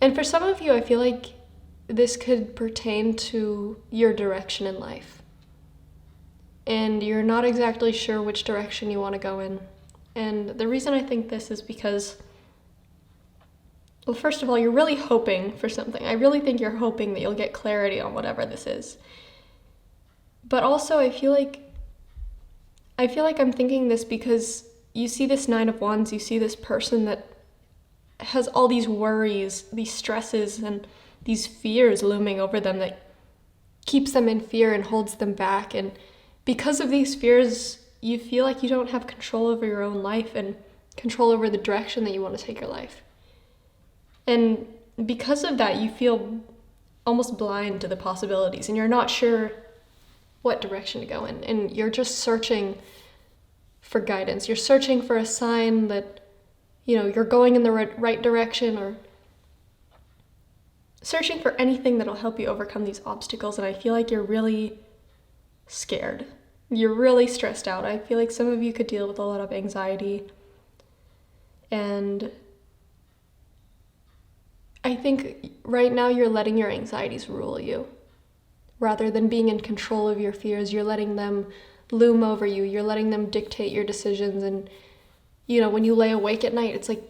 S1: And for some of you, I feel like this could pertain to your direction in life, and you're not exactly sure which direction you want to go in. And the reason I think this is because, well, first of all, you're really hoping for something. I really think you're hoping that you'll get clarity on whatever this is. But also, I feel like I'm thinking this because you see this Nine of Wands, you see this person that has all these worries, these stresses, and these fears looming over them that keeps them in fear and holds them back. And because of these fears, you feel like you don't have control over your own life and control over the direction that you want to take your life. And because of that, you feel almost blind to the possibilities, and you're not sure what direction to go in, and you're just searching for guidance. You're searching for a sign that, you're going in the right direction, or searching for anything that'll help you overcome these obstacles. And I feel like you're really scared. You're really stressed out. I feel like some of you could deal with a lot of anxiety. And I think right now you're letting your anxieties rule you. Rather than being in control of your fears, you're letting them loom over you. You're letting them dictate your decisions. And, when you lay awake at night, it's like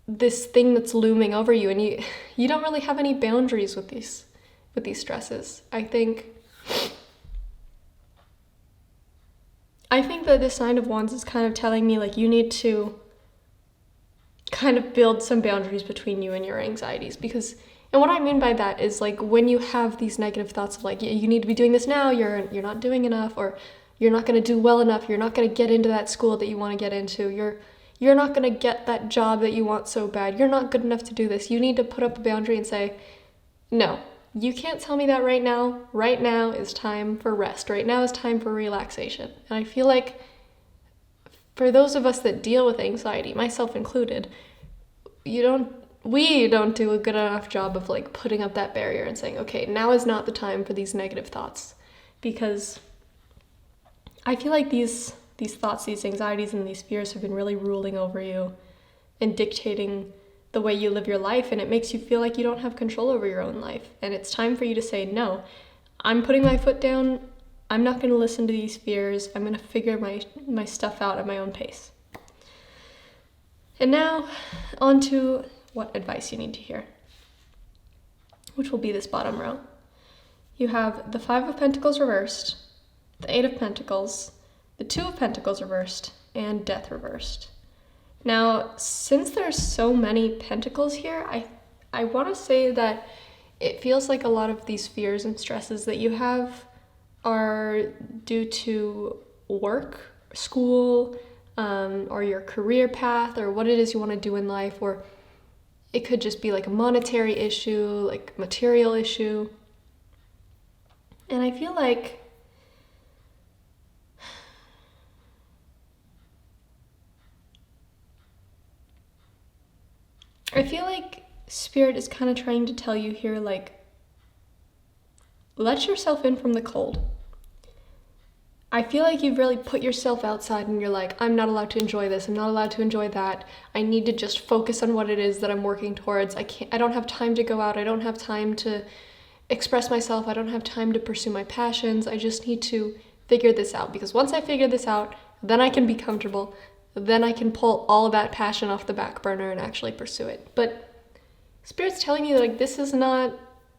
S1: this thing that's looming over you, and you don't really have any boundaries with these stresses. I think that this Nine of Wands is kind of telling me, like, you need to kind of build some boundaries between you and your anxieties, because, and what I mean by that is, like, when you have these negative thoughts of, like, you need to be doing this now, you're not doing enough, or you're not going to do well enough, you're not going to get into that school that you want to get into, you're not going to get that job that you want so bad, you're not good enough to do this. You need to put up a boundary and say, no, you can't tell me that right now. Right now is time for rest. Right now is time for relaxation. And I feel like for those of us that deal with anxiety, myself included, we don't do a good enough job of, like, putting up that barrier and saying, okay, now is not the time for these negative thoughts. Because I feel like these thoughts, these anxieties, and these fears have been really ruling over you and dictating the way you live your life, and it makes you feel like you don't have control over your own life. And it's time for you to say, no, I'm putting my foot down. I'm not going to listen to these fears. I'm going to figure my stuff out at my own pace. And now, on to what advice you need to hear, which will be this bottom row. You have the Five of Pentacles reversed, the Eight of Pentacles, the Two of Pentacles reversed, and Death reversed. Now, since there's so many pentacles here, I want to say that it feels like a lot of these fears and stresses that you have are due to work, school, or your career path, or what it is you want to do in life, or it could just be like a monetary issue, like material issue. And I feel like Spirit is kind of trying to tell you here, like, let yourself in from the cold. I feel like you've really put yourself outside and you're like, I'm not allowed to enjoy this, I'm not allowed to enjoy that. I need to just focus on what it is that I'm working towards. I don't have time to go out, I don't have time to express myself, I don't have time to pursue my passions. I just need to figure this out, because once I figure this out, then I can be comfortable. Then I can pull all of that passion off the back burner and actually pursue it. But Spirit's telling you, like, this is not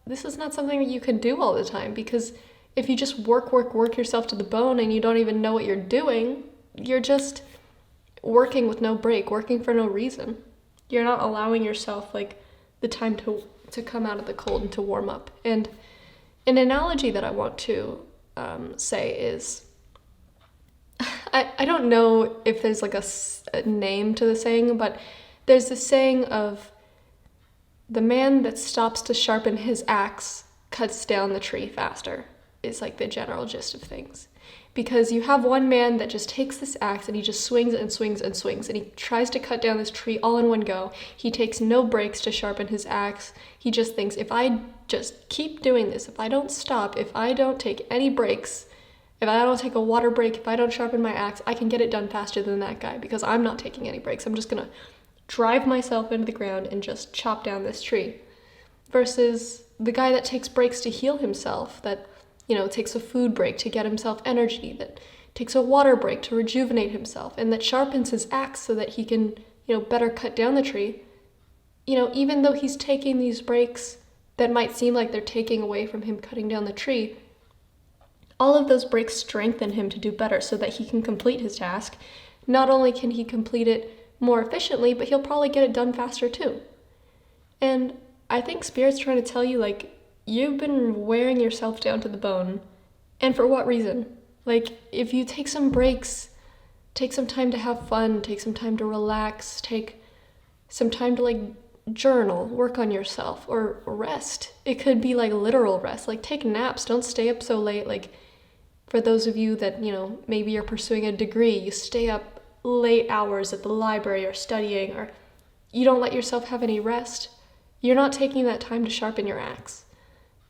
S1: something that you can do all the time, because if you just work yourself to the bone and you don't even know what you're doing, you're just working with no break, working for no reason. You're not allowing yourself, like, the time to come out of the cold and to warm up. And an analogy that I want to say is, I don't know if there's like a name to the saying, but there's this saying of the man that stops to sharpen his axe cuts down the tree faster, is like the general gist of things. Because you have one man that just takes this axe and he just swings and swings and swings, and he tries to cut down this tree all in one go. He takes no breaks to sharpen his axe. He just thinks, if I just keep doing this, if I don't stop, if I don't take any breaks, if I don't take a water break, if I don't sharpen my axe, I can get it done faster than that guy, because I'm not taking any breaks. I'm just gonna drive myself into the ground and just chop down this tree. Versus the guy that takes breaks to heal himself, that, takes a food break to get himself energy, that takes a water break to rejuvenate himself, and that sharpens his axe so that he can, better cut down the tree. Even though he's taking these breaks that might seem like they're taking away from him cutting down the tree, all of those breaks strengthen him to do better so that he can complete his task. Not only can he complete it more efficiently, but he'll probably get it done faster too. And I think Spirit's trying to tell you, like, you've been wearing yourself down to the bone. And for what reason? Like, if you take some breaks, take some time to have fun, take some time to relax, take some time to, like, journal, work on yourself, or rest. It could be, like, literal rest. Like, take naps. Don't stay up so late. Like, For those of you that, maybe you're pursuing a degree, you stay up late hours at the library or studying, or you don't let yourself have any rest. You're not taking that time to sharpen your axe.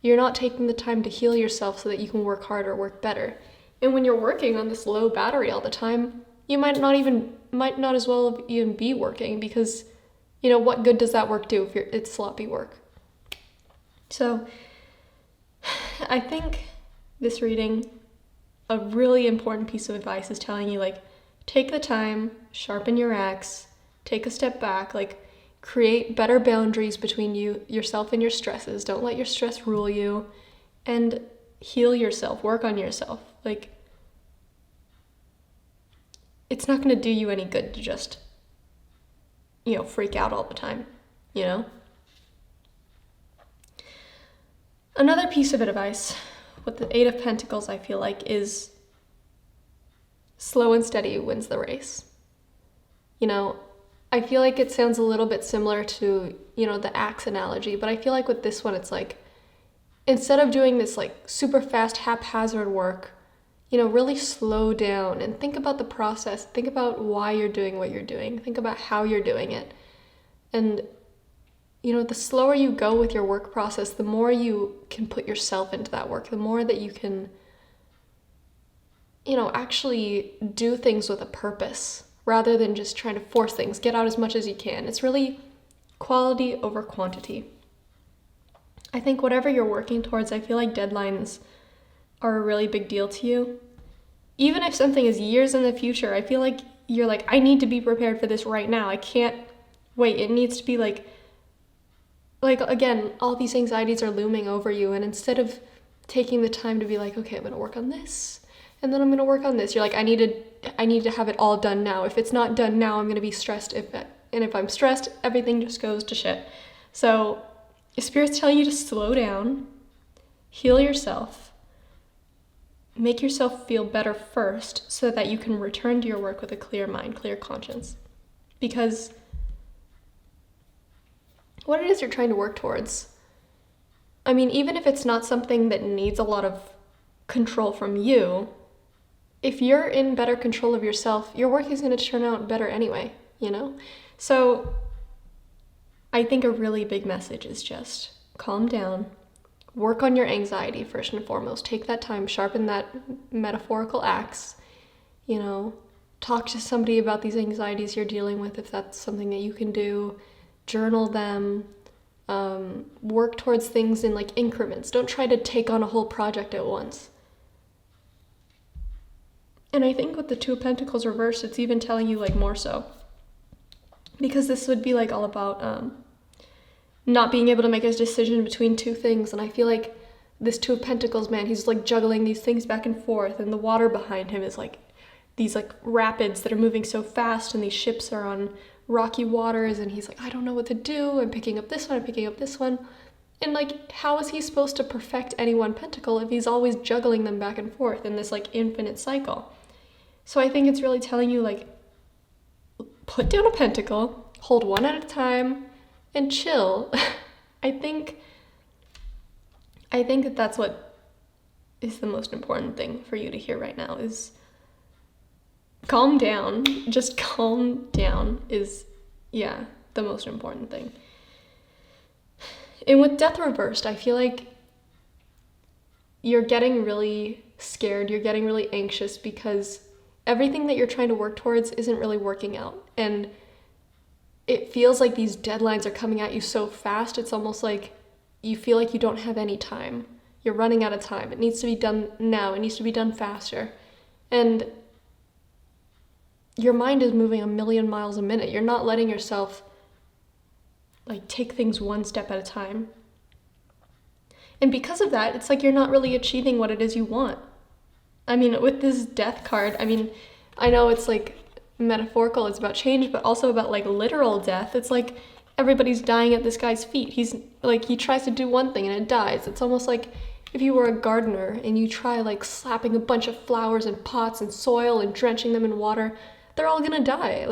S1: You're not taking the time to heal yourself so that you can work harder, work better. And when you're working on this low battery all the time, you might not as well even be working, because, what good does that work do if it's sloppy work? So I think this reading, a really important piece of advice is telling you, take the time, sharpen your axe, take a step back, create better boundaries between yourself and your stresses. Don't let your stress rule you, and heal yourself, work on yourself. It's not going to do you any good to just, freak out all the time, Another piece of advice with the Eight of Pentacles, I feel like, is slow and steady wins the race. I feel like it sounds a little bit similar to, the axe analogy, but I feel like with this one, it's instead of doing this super fast, haphazard work, really slow down and think about the process. Think about why you're doing what you're doing. Think about how you're doing it. And, the slower you go with your work process, the more you can put yourself into that work, the more that you can, actually do things with a purpose rather than just trying to force things, get out as much as you can. It's really quality over quantity. I think whatever you're working towards, I feel like deadlines are a really big deal to you. Even if something is years in the future, I feel like you're I need to be prepared for this right now. I can't wait. It needs to be again, all these anxieties are looming over you, and instead of taking the time to be okay, I'm going to work on this, and then I'm going to work on this, you're I need to have it all done now. If it's not done now, I'm going to be stressed. If I'm stressed, everything just goes to shit. So Spirit's telling you to slow down, heal yourself, make yourself feel better first so that you can return to your work with a clear mind, clear conscience. Because what it is you're trying to work towards, even if it's not something that needs a lot of control from you, if you're in better control of yourself, your work is going to turn out better anyway, So I think a really big message is just calm down, work on your anxiety first and foremost. Take that time, sharpen that metaphorical axe, talk to somebody about these anxieties you're dealing with if that's something that you can do. Journal them, work towards things in increments. Don't try to take on a whole project at once. And I think with the Two of Pentacles reversed, it's even telling you more so. Because this would be all about not being able to make a decision between two things. And I feel like this Two of Pentacles man, he's juggling these things back and forth, and the water behind him is these rapids that are moving so fast, and these ships are on rocky waters, and he's I don't know what to do. I'm picking up this one, I'm picking up this one. And how is he supposed to perfect any one pentacle if he's always juggling them back and forth in this infinite cycle? So I think it's really telling you put down a pentacle, hold one at a time, and chill. I think that that's what is the most important thing for you to hear right now is calm down. Just calm down is, the most important thing. And with Death reversed, I feel like you're getting really scared, you're getting really anxious because everything that you're trying to work towards isn't really working out. And it feels like these deadlines are coming at you so fast, it's almost like you feel like you don't have any time. You're running out of time. It needs to be done now. It needs to be done faster. And your mind is moving a million miles a minute. You're not letting yourself take things one step at a time. And because of that, it's you're not really achieving what it is you want. With this Death card, I know it's metaphorical, it's about change, but also about literal death. It's everybody's dying at this guy's feet. He's he tries to do one thing and it dies. It's almost if you were a gardener and you try slapping a bunch of flowers in pots and soil and drenching them in water, they're all gonna die.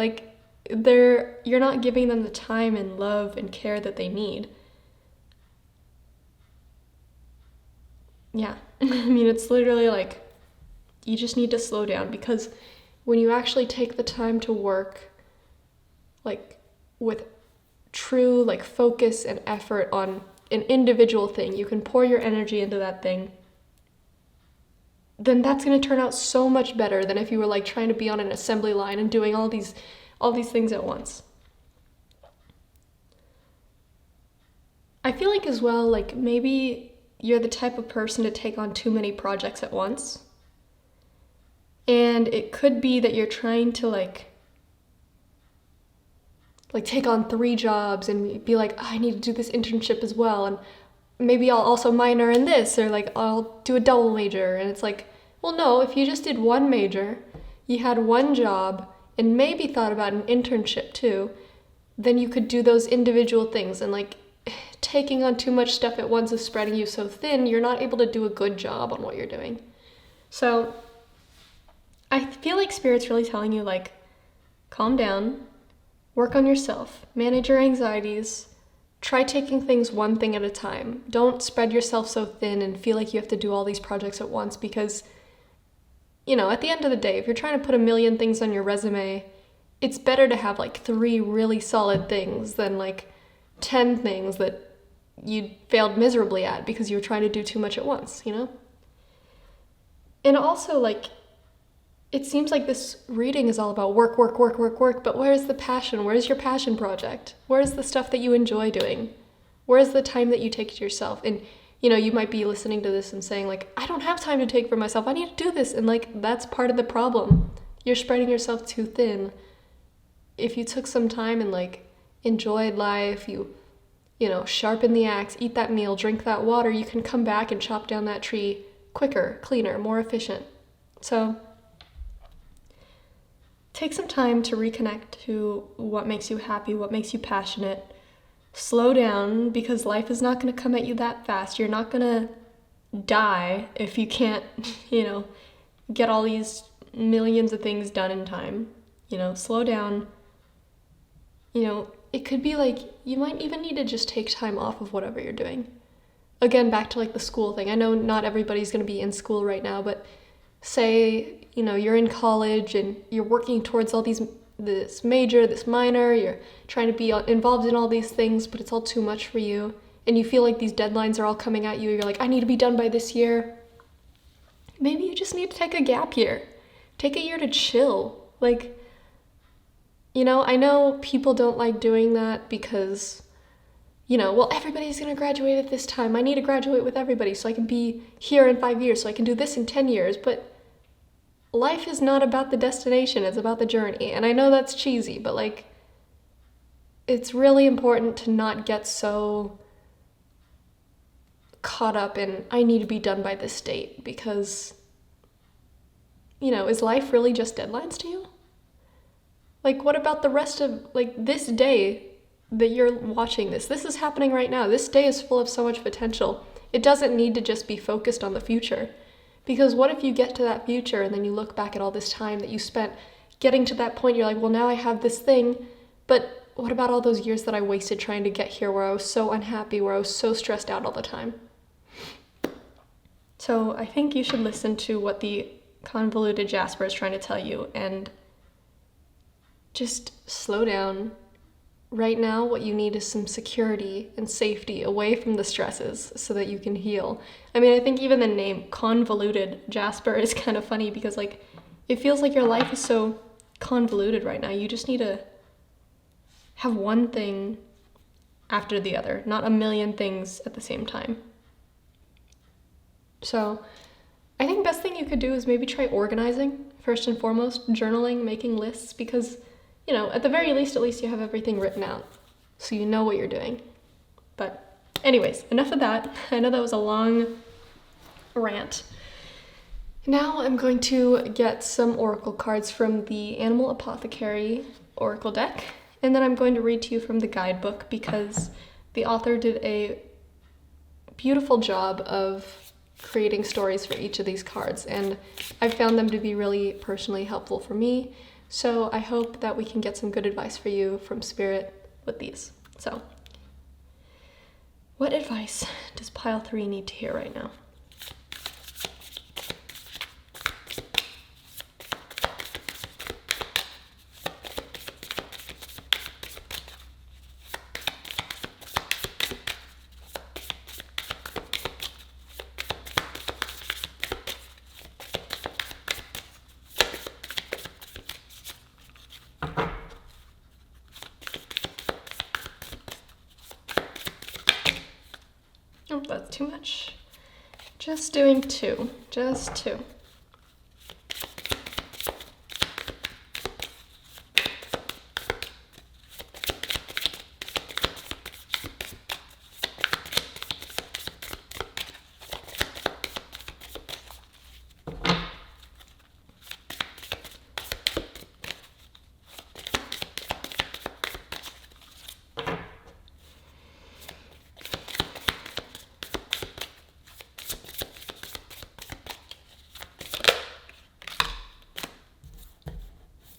S1: You're not giving them the time and love and care that they need. Yeah, it's literally you just need to slow down, because when you actually take the time to work like with true like focus and effort on an individual thing, you can pour your energy into that thing, then that's going to turn out so much better than if you were like trying to be on an assembly line and doing all these things at once. I feel like as well, like maybe you're the type of person to take on too many projects at once. And it could be that you're trying to like take on 3 jobs and be like, I need to do this internship as well, and maybe I'll also minor in this, or like I'll do a double major. And it's like, well, no, if you just did 1 major, you had 1 job, and maybe thought about an internship too, then you could do those individual things. And like taking on too much stuff at once is spreading you so thin, you're not able to do a good job on what you're doing. So I feel like Spirit's really telling you, like, calm down, work on yourself, manage your anxieties, try taking things one thing at a time. Don't spread yourself so thin and feel like you have to do all these projects at once, because, you know, at the end of the day, if you're trying to put 1,000,000 things on your resume, it's better to have like 3 really solid things than like 10 things that you failed miserably at because you were trying to do too much at once, you know? And also, like, it seems like this reading is all about work, but where's the passion? Where's your passion project? Where's the stuff that you enjoy doing? Where's the time that you take to yourself? And, you know, you might be listening to this and saying, like, I don't have time to take for myself. I need to do this. And, like, that's part of the problem. You're spreading yourself too thin. If you took some time and, like, enjoyed life, you know, sharpen the axe, eat that meal, drink that water, you can come back and chop down that tree quicker, cleaner, more efficient. So take some time to reconnect to what makes you happy, what makes you passionate. Slow down, because life is not going to come at you that fast. You're not going to die if you can't, you know, get all these millions of things done in time. You know, slow down. You know, it could be like you might even need to just take time off of whatever you're doing. Again, back to like the school thing. I know not everybody's going to be in school right now, but say, you know, you're in college and you're working towards all this major, this minor, you're trying to be involved in all these things, but it's all too much for you, and you feel like these deadlines are all coming at you. You're like, I need to be done by this year. Maybe you just need to take a gap year. Take a year to chill. Like, you know, I know people don't like doing that because, you know, well, everybody's going to graduate at this time. I need to graduate with everybody so I can be here in 5 years, so I can do this in 10 years. But life is not about the destination, it's about the journey. And I know that's cheesy, but like, it's really important to not get so caught up in, I need to be done by this date, because, you know, is life really just deadlines to you? Like, what about the rest of, like, this day that you're watching this? This is happening right now. This day is full of so much potential. It doesn't need to just be focused on the future. Because what if you get to that future and then you look back at all this time that you spent getting to that point, you're like, well, now I have this thing, but what about all those years that I wasted trying to get here, where I was so unhappy, where I was so stressed out all the time? So I think you should listen to what the convoluted Jasper is trying to tell you and just slow down. Right now, what you need is some security and safety away from the stresses so that you can heal. I mean, I think even the name convoluted Jasper is kind of funny, because like, it feels like your life is so convoluted right now. You just need to have one thing after the other, not 1,000,000 things at the same time. So I think best thing you could do is maybe try organizing first and foremost, journaling, making lists, because, you know, at the very least, at least you have everything written out, so you know what you're doing. But anyways, enough of that. I know that was a long rant. Now I'm going to get some oracle cards from the Animal Apothecary oracle deck, and then I'm going to read to you from the guidebook, because the author did a beautiful job of creating stories for each of these cards, and I've found them to be really personally helpful for me. So I hope that we can get some good advice for you from Spirit with these. So, what advice does pile 3 need to hear right now? Oh, that's too much. Just doing 2, just 2.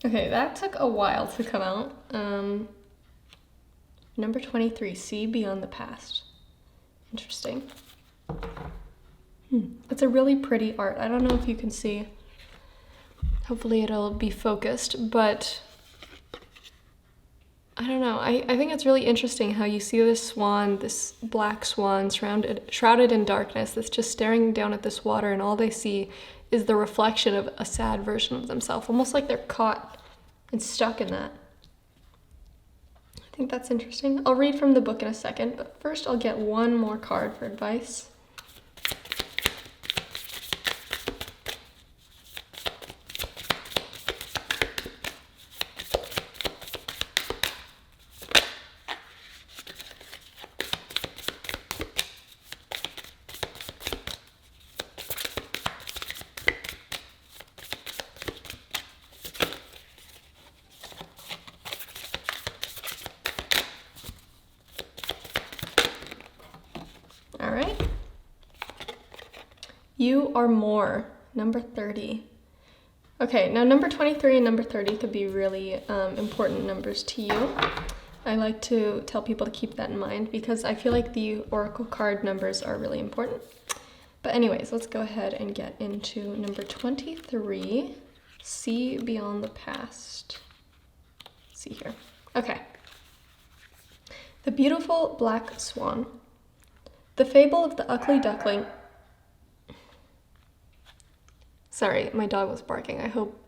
S1: Okay, that took a while to come out. Number 23, See Beyond the Past. Interesting. It's a really pretty art. I don't know if you can see. Hopefully it'll be focused, but I don't know. I think it's really interesting how you see this swan, this black swan shrouded in darkness that's just staring down at this water, and all they see is the reflection of a sad version of themselves, almost like they're caught and stuck in that. I think that's interesting. I'll read from the book in a second, but first I'll get one more card for advice. All right. You are more, number 30. Okay, now number 23 and number 30 could be really important numbers to you. I like to tell people to keep that in mind because I feel like the oracle card numbers are really important. But anyways, let's go ahead and get into number 23, See Beyond the Past. Let's see here. Okay. The beautiful black swan. The fable of the ugly duckling. Sorry, my dog was barking. I hope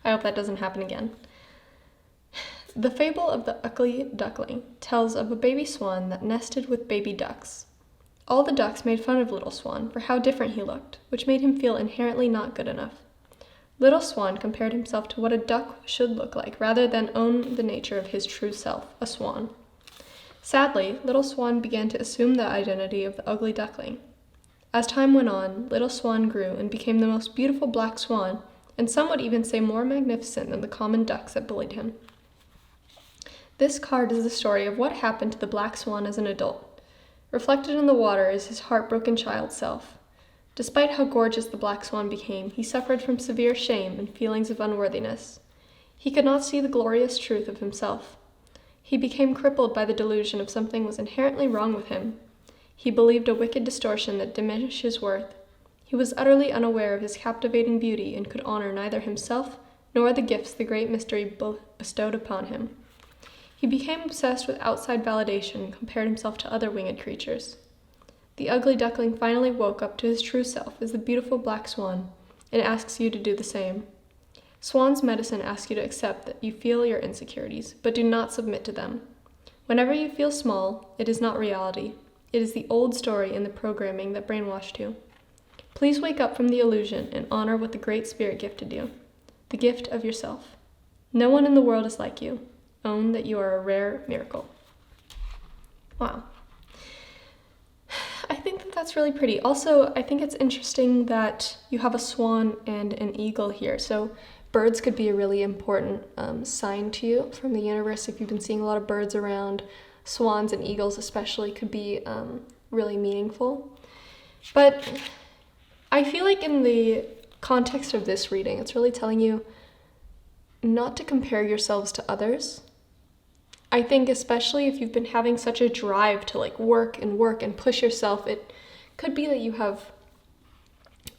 S1: that doesn't happen again. The fable of the ugly duckling tells of a baby swan that nested with baby ducks. All the ducks made fun of Little Swan for how different he looked, which made him feel inherently not good enough. Little Swan compared himself to what a duck should look like, rather than own the nature of his true self, a swan. Sadly, Little Swan began to assume the identity of the ugly duckling. As time went on, Little Swan grew and became the most beautiful black swan, and some would even say more magnificent than the common ducks that bullied him. This card is the story of what happened to the black swan as an adult. Reflected in the water is his heartbroken child self. Despite how gorgeous the black swan became, he suffered from severe shame and feelings of unworthiness. He could not see the glorious truth of himself. He became crippled by the delusion of something was inherently wrong with him. He believed a wicked distortion that diminished his worth. He was utterly unaware of his captivating beauty and could honor neither himself nor the gifts the great mystery bestowed upon him. He became obsessed with outside validation and compared himself to other winged creatures. The ugly duckling finally woke up to his true self as the beautiful black swan and asks you to do the same. Swan's medicine asks you to accept that you feel your insecurities, but do not submit to them. Whenever you feel small, it is not reality. It is the old story and the programming that brainwashed you. Please wake up from the illusion and honor what the Great Spirit gifted you, the gift of yourself. No one in the world is like you. Own that you are a rare miracle. Wow. I think that that's really pretty. Also, I think it's interesting that you have a swan and an eagle here. So birds could be a really important sign to you from the universe. If you've been seeing a lot of birds around, swans and eagles especially could be really meaningful. But I feel like in the context of this reading, it's really telling you not to compare yourselves to others. I think especially if you've been having such a drive to like work and push yourself, it could be that you have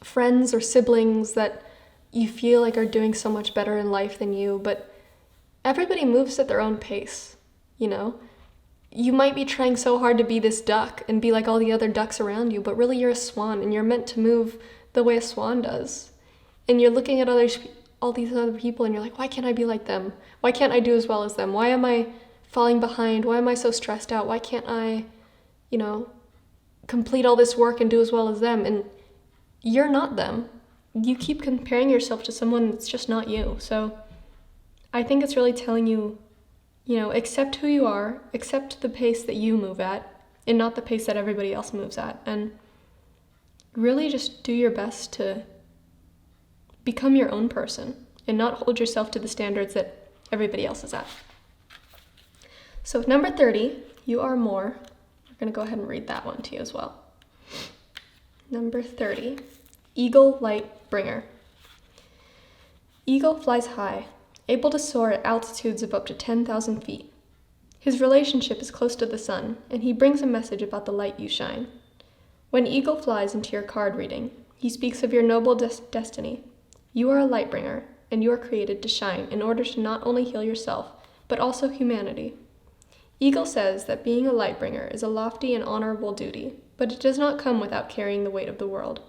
S1: friends or siblings that you feel like are doing so much better in life than you, but everybody moves at their own pace, you know? You might be trying so hard to be this duck and be like all the other ducks around you, but really you're a swan and you're meant to move the way a swan does. And you're looking at all these other people and you're like, why can't I be like them? Why can't I do as well as them? Why am I falling behind? Why am I so stressed out? Why can't I, complete all this work and do as well as them, and you're not them. You keep comparing yourself to someone that's just not you. So I think it's really telling you, accept who you are, accept the pace that you move at, and not the pace that everybody else moves at, and really just do your best to become your own person and not hold yourself to the standards that everybody else is at. So with number 30, you are more. We're going to go ahead and read that one to you as well. Number 30, Eagle Light Bringer. Eagle flies high, able to soar at altitudes of up to 10,000 feet. His relationship is close to the sun, and he brings a message about the light you shine. When Eagle flies into your card reading, he speaks of your noble destiny. You are a light bringer, and you are created to shine in order to not only heal yourself, but also humanity. Eagle says that being a light bringer is a lofty and honorable duty, but it does not come without carrying the weight of the world.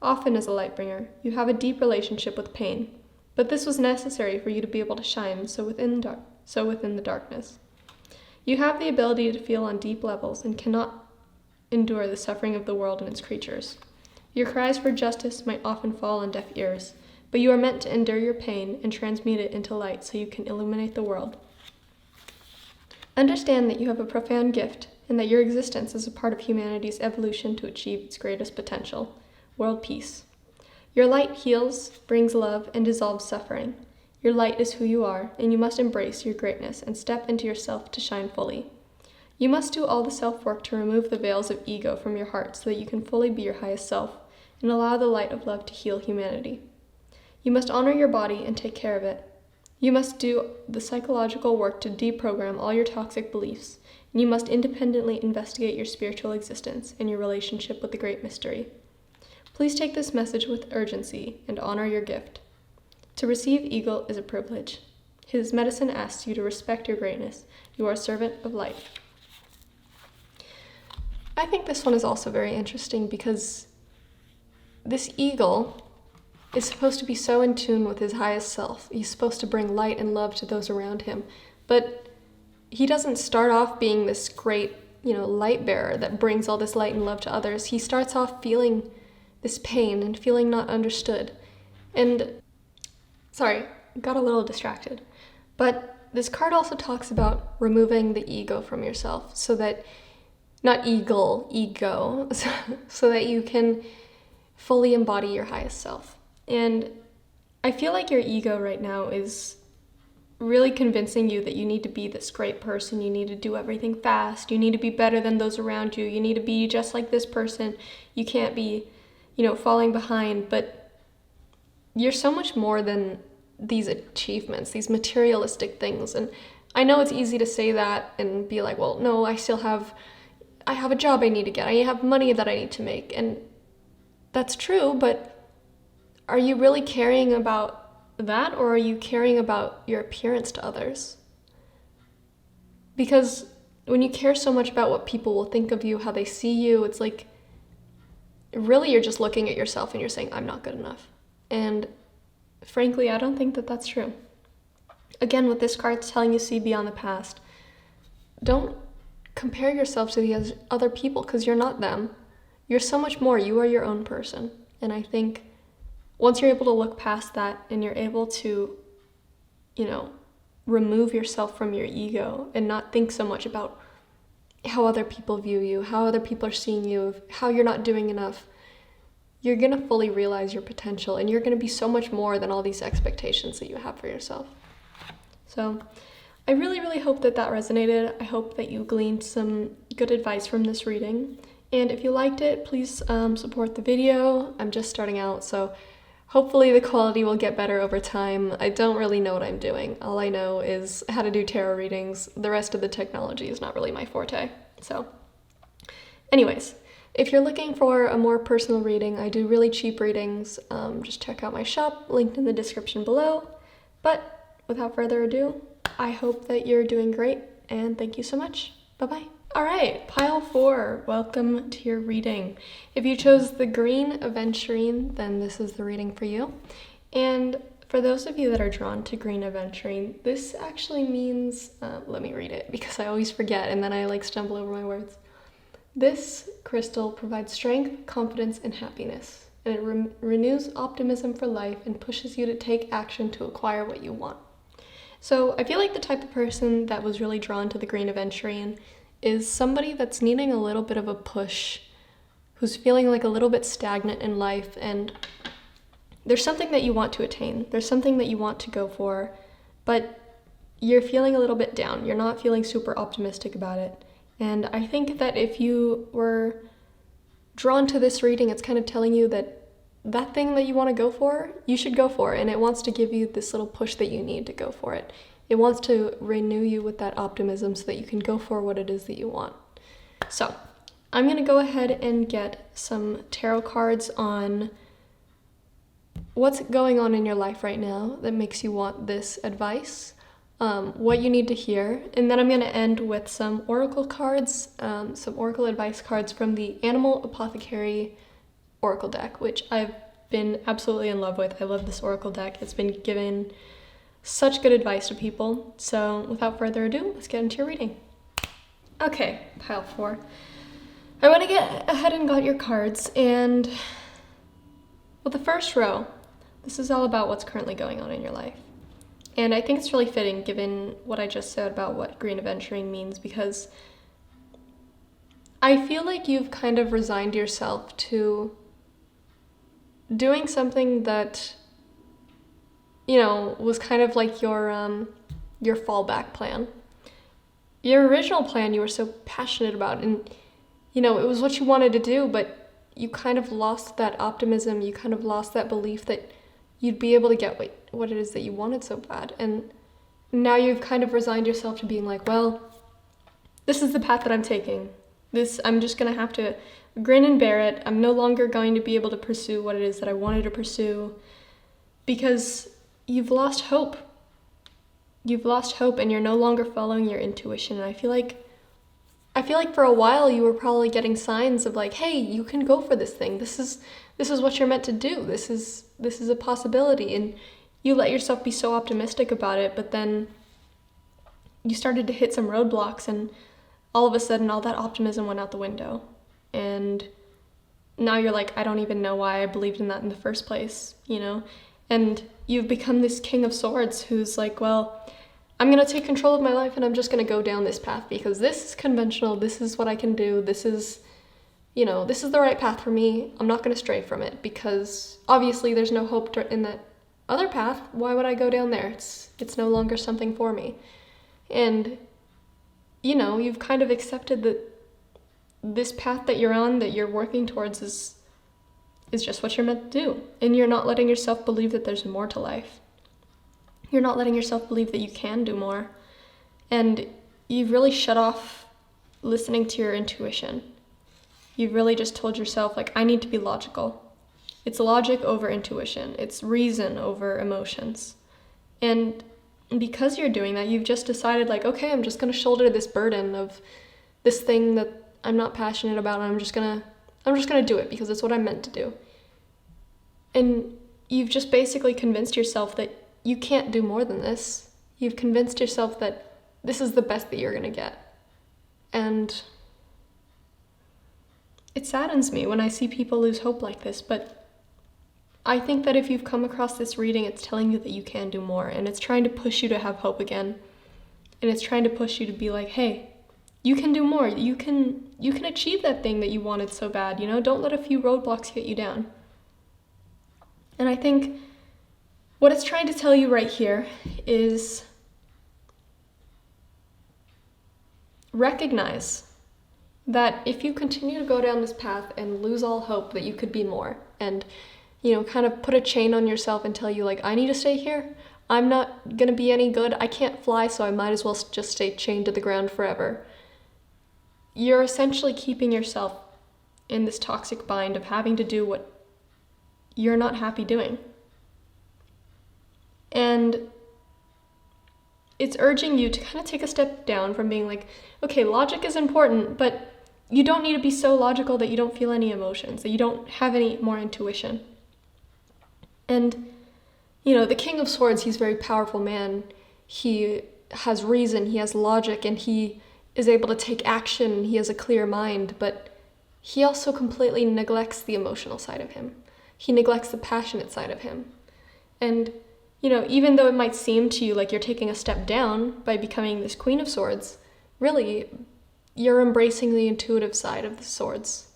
S1: Often as a light bringer, you have a deep relationship with pain, but this was necessary for you to be able to shine so within the darkness. You have the ability to feel on deep levels and cannot endure the suffering of the world and its creatures. Your cries for justice might often fall on deaf ears, but you are meant to endure your pain and transmute it into light so you can illuminate the world. Understand that you have a profound gift and that your existence is a part of humanity's evolution to achieve its greatest potential, world peace. Your light heals, brings love, and dissolves suffering. Your light is who you are, and you must embrace your greatness and step into yourself to shine fully. You must do all the self-work to remove the veils of ego from your heart so that you can fully be your highest self and allow the light of love to heal humanity. You must honor your body and take care of it. You must do the psychological work to deprogram all your toxic beliefs, and you must independently investigate your spiritual existence and your relationship with the Great Mystery. Please take this message with urgency and honor your gift. To receive Eagle is a privilege. His medicine asks you to respect your greatness. You are a servant of light. I think this one is also very interesting because this eagle is supposed to be so in tune with his highest self. He's supposed to bring light and love to those around him. But he doesn't start off being this great, light bearer that brings all this light and love to others. He starts off feeling this pain and feeling not understood. And, sorry, got a little distracted. But this card also talks about removing the ego from yourself so that, not ego, so that you can fully embody your highest self. And I feel like your ego right now is really convincing you that you need to be this great person, you need to do everything fast, you need to be better than those around you, you need to be just like this person, you can't be, falling behind, but you're so much more than these achievements, these materialistic things. And I know it's easy to say that and be like, well, no, I have a job I need to get, I have money that I need to make, and that's true, but are you really caring about that, or are you caring about your appearance to others? Because when you care so much about what people will think of you, how they see you, it's like, really you're just looking at yourself and you're saying, I'm not good enough. And frankly, I don't think that that's true. Again, with this card telling you see beyond the past, don't compare yourself to the other people because you're not them. You're so much more. You are your own person. And I think once you're able to look past that and you're able to, remove yourself from your ego and not think so much about how other people view you, how other people are seeing you, how you're not doing enough, you're going to fully realize your potential and you're going to be so much more than all these expectations that you have for yourself. So I really, really hope that resonated. I hope that you gleaned some good advice from this reading. And if you liked it, please support the video. I'm just starting out, so hopefully the quality will get better over time. I don't really know what I'm doing. All I know is how to do tarot readings. The rest of the technology is not really my forte. So anyways, if you're looking for a more personal reading, I do really cheap readings. Just check out my shop, linked in the description below. But without further ado, I hope that you're doing great, and thank you so much. Bye-bye. All right, pile 4, welcome to your reading. If you chose the green aventurine, then this is the reading for you. And for those of you that are drawn to green aventurine, this actually means, let me read it because I always forget and then I stumble over my words. This crystal provides strength, confidence, and happiness. And it renews optimism for life and pushes you to take action to acquire what you want. So I feel like the type of person that was really drawn to the Green Aventurine is somebody that's needing a little bit of a push, who's feeling like a little bit stagnant in life, and there's something that you want to attain. There's something that you want to go for, but you're feeling a little bit down. You're not feeling super optimistic about it. And I think that if you were drawn to this reading, it's kind of telling you that that thing that you want to go for, you should go for it. And it wants to give you this little push that you need to go for it. It wants to renew you with that optimism so that you can go for what it is that you want. So I'm going to go ahead and get some tarot cards on what's going on in your life right now that makes you want this advice, what you need to hear, and then I'm going to end with some oracle cards, some oracle advice cards from the Animal Apothecary oracle deck, which I've been absolutely in love with. I love this oracle deck. It's been given such good advice to people. So without further ado, let's get into your reading. Okay, pile 4. I want to get ahead and got your cards, and well, the first row, this is all about what's currently going on in your life. And I think it's really fitting given what I just said about what Green Aventurine means, because I feel like you've kind of resigned yourself to doing something that, you know, was kind of like your fallback plan. Your original plan you were so passionate about, and, you know, it was what you wanted to do, but you kind of lost that optimism, you kind of lost that belief that you'd be able to get what it is that you wanted so bad. And now you've kind of resigned yourself to being like, well, this is the path that I'm taking. I'm just gonna have to grin and bear it. I'm no longer going to be able to pursue what it is that I wanted to pursue, because you've lost hope. You've lost hope and you're no longer following your intuition. And I feel like for a while you were probably getting signs of like, hey, you can go for this thing. This is what you're meant to do. This is a possibility. And you let yourself be so optimistic about it, but then you started to hit some roadblocks, and all of a sudden all that optimism went out the window. And now you're like, I don't even know why I believed in that in the first place, you know? And you've become this King of Swords who's like, well, I'm going to take control of my life and I'm just going to go down this path because this is conventional. This is what I can do. This is, you know, this is the right path for me. I'm not going to stray from it because obviously there's no hope in that other path. Why would I go down there? It's no longer something for me. And, you know, you've kind of accepted that this path that you're on, that you're working towards is just what you're meant to do. And you're not letting yourself believe that there's more to life. You're not letting yourself believe that you can do more. And you've really shut off listening to your intuition. You've really just told yourself, like, I need to be logical. It's logic over intuition. It's reason over emotions. And because you're doing that, you've just decided, like, okay, I'm just going to shoulder this burden of this thing that I'm not passionate about, and I'm just gonna do it because it's what I'm meant to do. And you've just basically convinced yourself that you can't do more than this. You've convinced yourself that this is the best that you're gonna get. And it saddens me when I see people lose hope like this, but I think that if you've come across this reading, it's telling you that you can do more, and it's trying to push you to have hope again. And it's trying to push you to be like, hey, you can do more. You can achieve that thing that you wanted so bad, you know? Don't let a few roadblocks get you down. And I think what it's trying to tell you right here is recognize that if you continue to go down this path and lose all hope that you could be more, and, you know, kind of put a chain on yourself and tell you, like, I need to stay here. I'm not gonna be any good. I can't fly, so I might as well just stay chained to the ground forever. You're essentially keeping yourself in this toxic bind of having to do what you're not happy doing. And it's urging you to kind of take a step down from being like, okay, logic is important, but you don't need to be so logical that you don't feel any emotions, that you don't have any more intuition. And, you know, the King of Swords, he's a very powerful man. He has reason, he has logic, and he is able to take action, he has a clear mind, but he also completely neglects the emotional side of him. He neglects the passionate side of him. And, even though it might seem to you like you're taking a step down by becoming this Queen of Swords, really, you're embracing the intuitive side of the swords,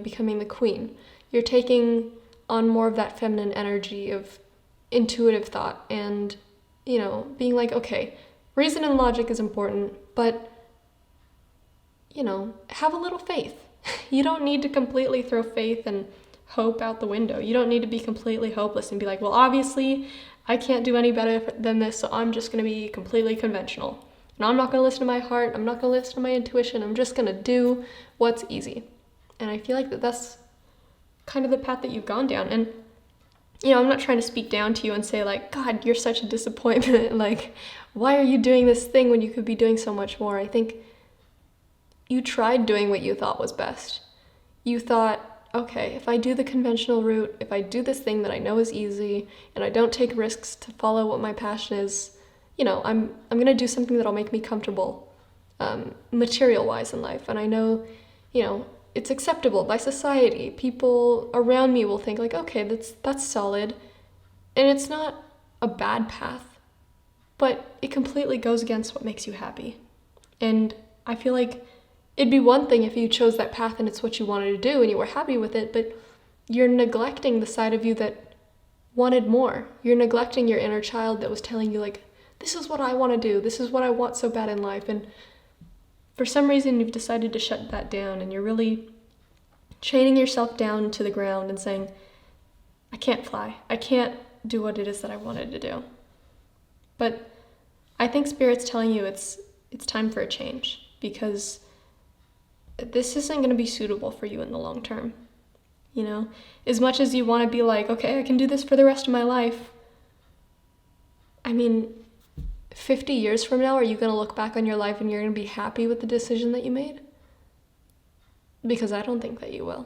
S1: becoming the queen. You're taking on more of that feminine energy of intuitive thought and, being like, okay, reason and logic is important, but, have a little faith. You don't need to completely throw faith and hope out the window. You don't need to be completely hopeless and be like, well, obviously, I can't do any better than this, so I'm just going to be completely conventional. And I'm not going to listen to my heart. I'm not going to listen to my intuition. I'm just going to do what's easy. And I feel like that's kind of the path that you've gone down. And, I'm not trying to speak down to you and say like, God, you're such a disappointment. Like, why are you doing this thing when you could be doing so much more? I think you tried doing what you thought was best. You thought, okay, if I do the conventional route, if I do this thing that I know is easy, and I don't take risks to follow what my passion is, I'm gonna do something that'll make me comfortable, material-wise in life. And I know, it's acceptable by society. People around me will think like, okay, that's solid. And it's not a bad path, but it completely goes against what makes you happy. And I feel like it'd be one thing if you chose that path and it's what you wanted to do and you were happy with it, but you're neglecting the side of you that wanted more. You're neglecting your inner child that was telling you like, this is what I want to do. This is what I want so bad in life. And for some reason, you've decided to shut that down and you're really chaining yourself down to the ground and saying, I can't fly. I can't do what it is that I wanted to do. But I think Spirit's telling you it's time for a change, because this isn't going to be suitable for you in the long term. As much as you want to be like, okay, I can do this for the rest of my life. 50 years from now, are you going to look back on your life and you're going to be happy with the decision that you made? Because I don't think that you will.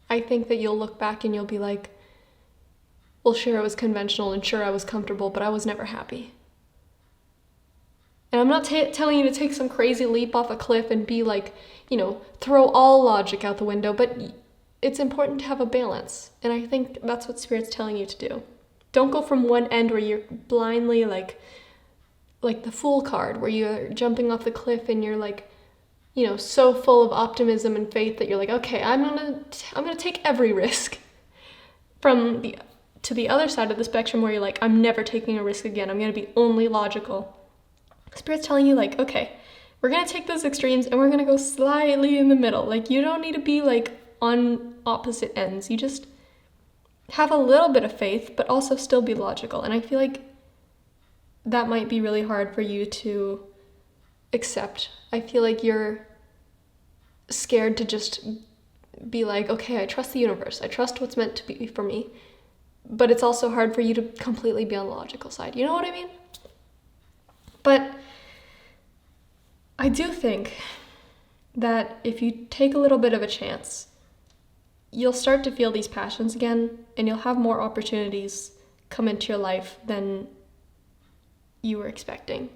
S1: I think that you'll look back and you'll be like, well, sure, I was conventional and sure, I was comfortable, but I was never happy. And I'm not telling you to take some crazy leap off a cliff and be like, throw all logic out the window, but it's important to have a balance. And I think that's what Spirit's telling you to do. Don't go from one end where you're blindly like the Fool card, where you're jumping off the cliff and you're like, so full of optimism and faith that you're like, okay, I'm gonna take every risk. To the other side of the spectrum where you're like, I'm never taking a risk again. I'm gonna be only logical. Spirit's telling you like, okay, we're gonna take those extremes and we're gonna go slightly in the middle. Like, you don't need to be like on opposite ends. You just have a little bit of faith, but also still be logical. And I feel like that might be really hard for you to accept. I feel like you're scared to just be like, okay, I trust the universe. I trust what's meant to be for me. But it's also hard for you to completely be on the logical side. You know what I mean? But I do think that if you take a little bit of a chance, you'll start to feel these passions again, and you'll have more opportunities come into your life than you were expecting,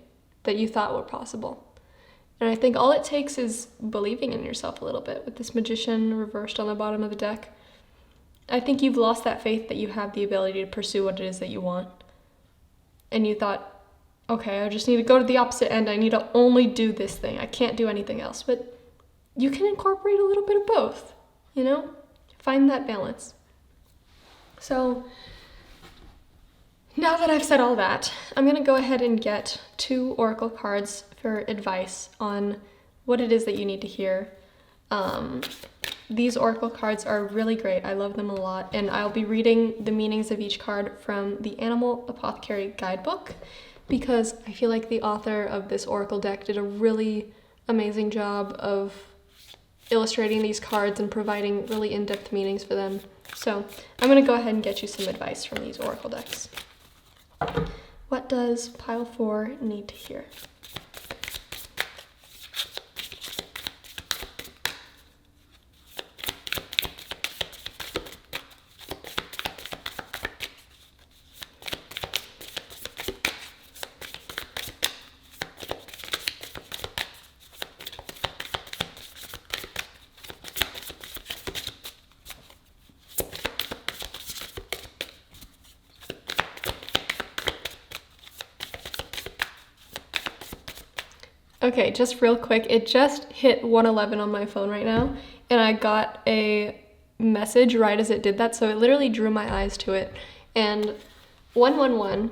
S1: that you thought were possible. And I think all it takes is believing in yourself a little bit. With this Magician reversed on the bottom of the deck, I think you've lost that faith that you have the ability to pursue what it is that you want. And you thought, okay, I just need to go to the opposite end. I need to only do this thing. I can't do anything else. But you can incorporate a little bit of both, Find that balance. So now that I've said all that, I'm going to go ahead and get 2 oracle cards for advice on what it is that you need to hear. These oracle cards are really great. I love them a lot. And I'll be reading the meanings of each card from the Animal Apothecary guidebook, because I feel like the author of this oracle deck did a really amazing job of illustrating these cards and providing really in-depth meanings for them. So I'm going to go ahead and get you some advice from these oracle decks. What does pile 4 need to hear? Okay, just real quick, it just hit 111 on my phone right now, and I got a message right as it did that, so it literally drew my eyes to it. And 111,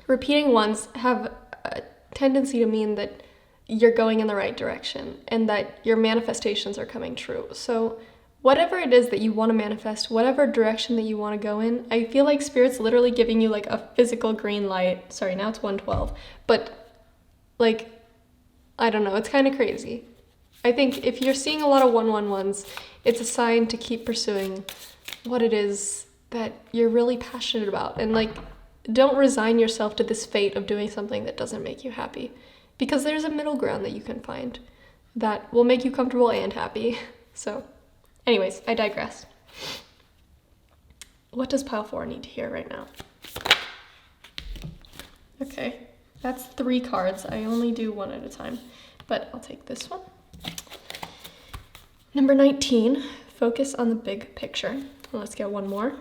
S1: repeating ones have a tendency to mean that you're going in the right direction and that your manifestations are coming true. So whatever it is that you want to manifest, whatever direction that you want to go in, I feel like Spirit's literally giving you like a physical green light. Sorry, now it's 112, but like, I don't know, it's kind of crazy. I think if you're seeing a lot of 111s, it's a sign to keep pursuing what it is that you're really passionate about. And like, don't resign yourself to this fate of doing something that doesn't make you happy. Because there's a middle ground that you can find that will make you comfortable and happy. So, anyways, I digress. What does pile 4 need to hear right now? Okay, that's 3 cards. I only do one at a time, but I'll take this one. Number 19, focus on the big picture. Let's get one more.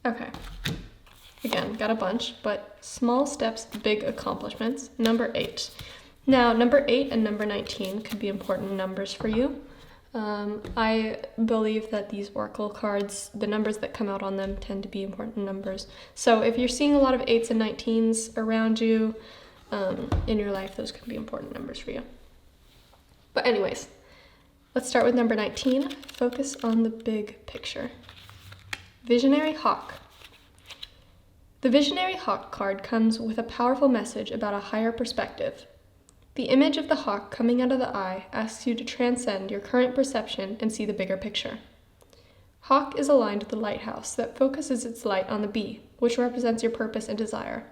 S1: Okay, again, got a bunch, but small steps, big accomplishments. Number 8. Now, number 8 and number 19 could be important numbers for you. I believe that these oracle cards, the numbers that come out on them tend to be important numbers. So if you're seeing a lot of 8s and 19s around you in your life, those could be important numbers for you. But anyways, let's start with number 19. Focus on the big picture. Visionary Hawk. The Visionary Hawk card comes with a powerful message about a higher perspective. The image of the hawk coming out of the eye asks you to transcend your current perception and see the bigger picture. Hawk is aligned with the lighthouse that focuses its light on the bee, which represents your purpose and desire.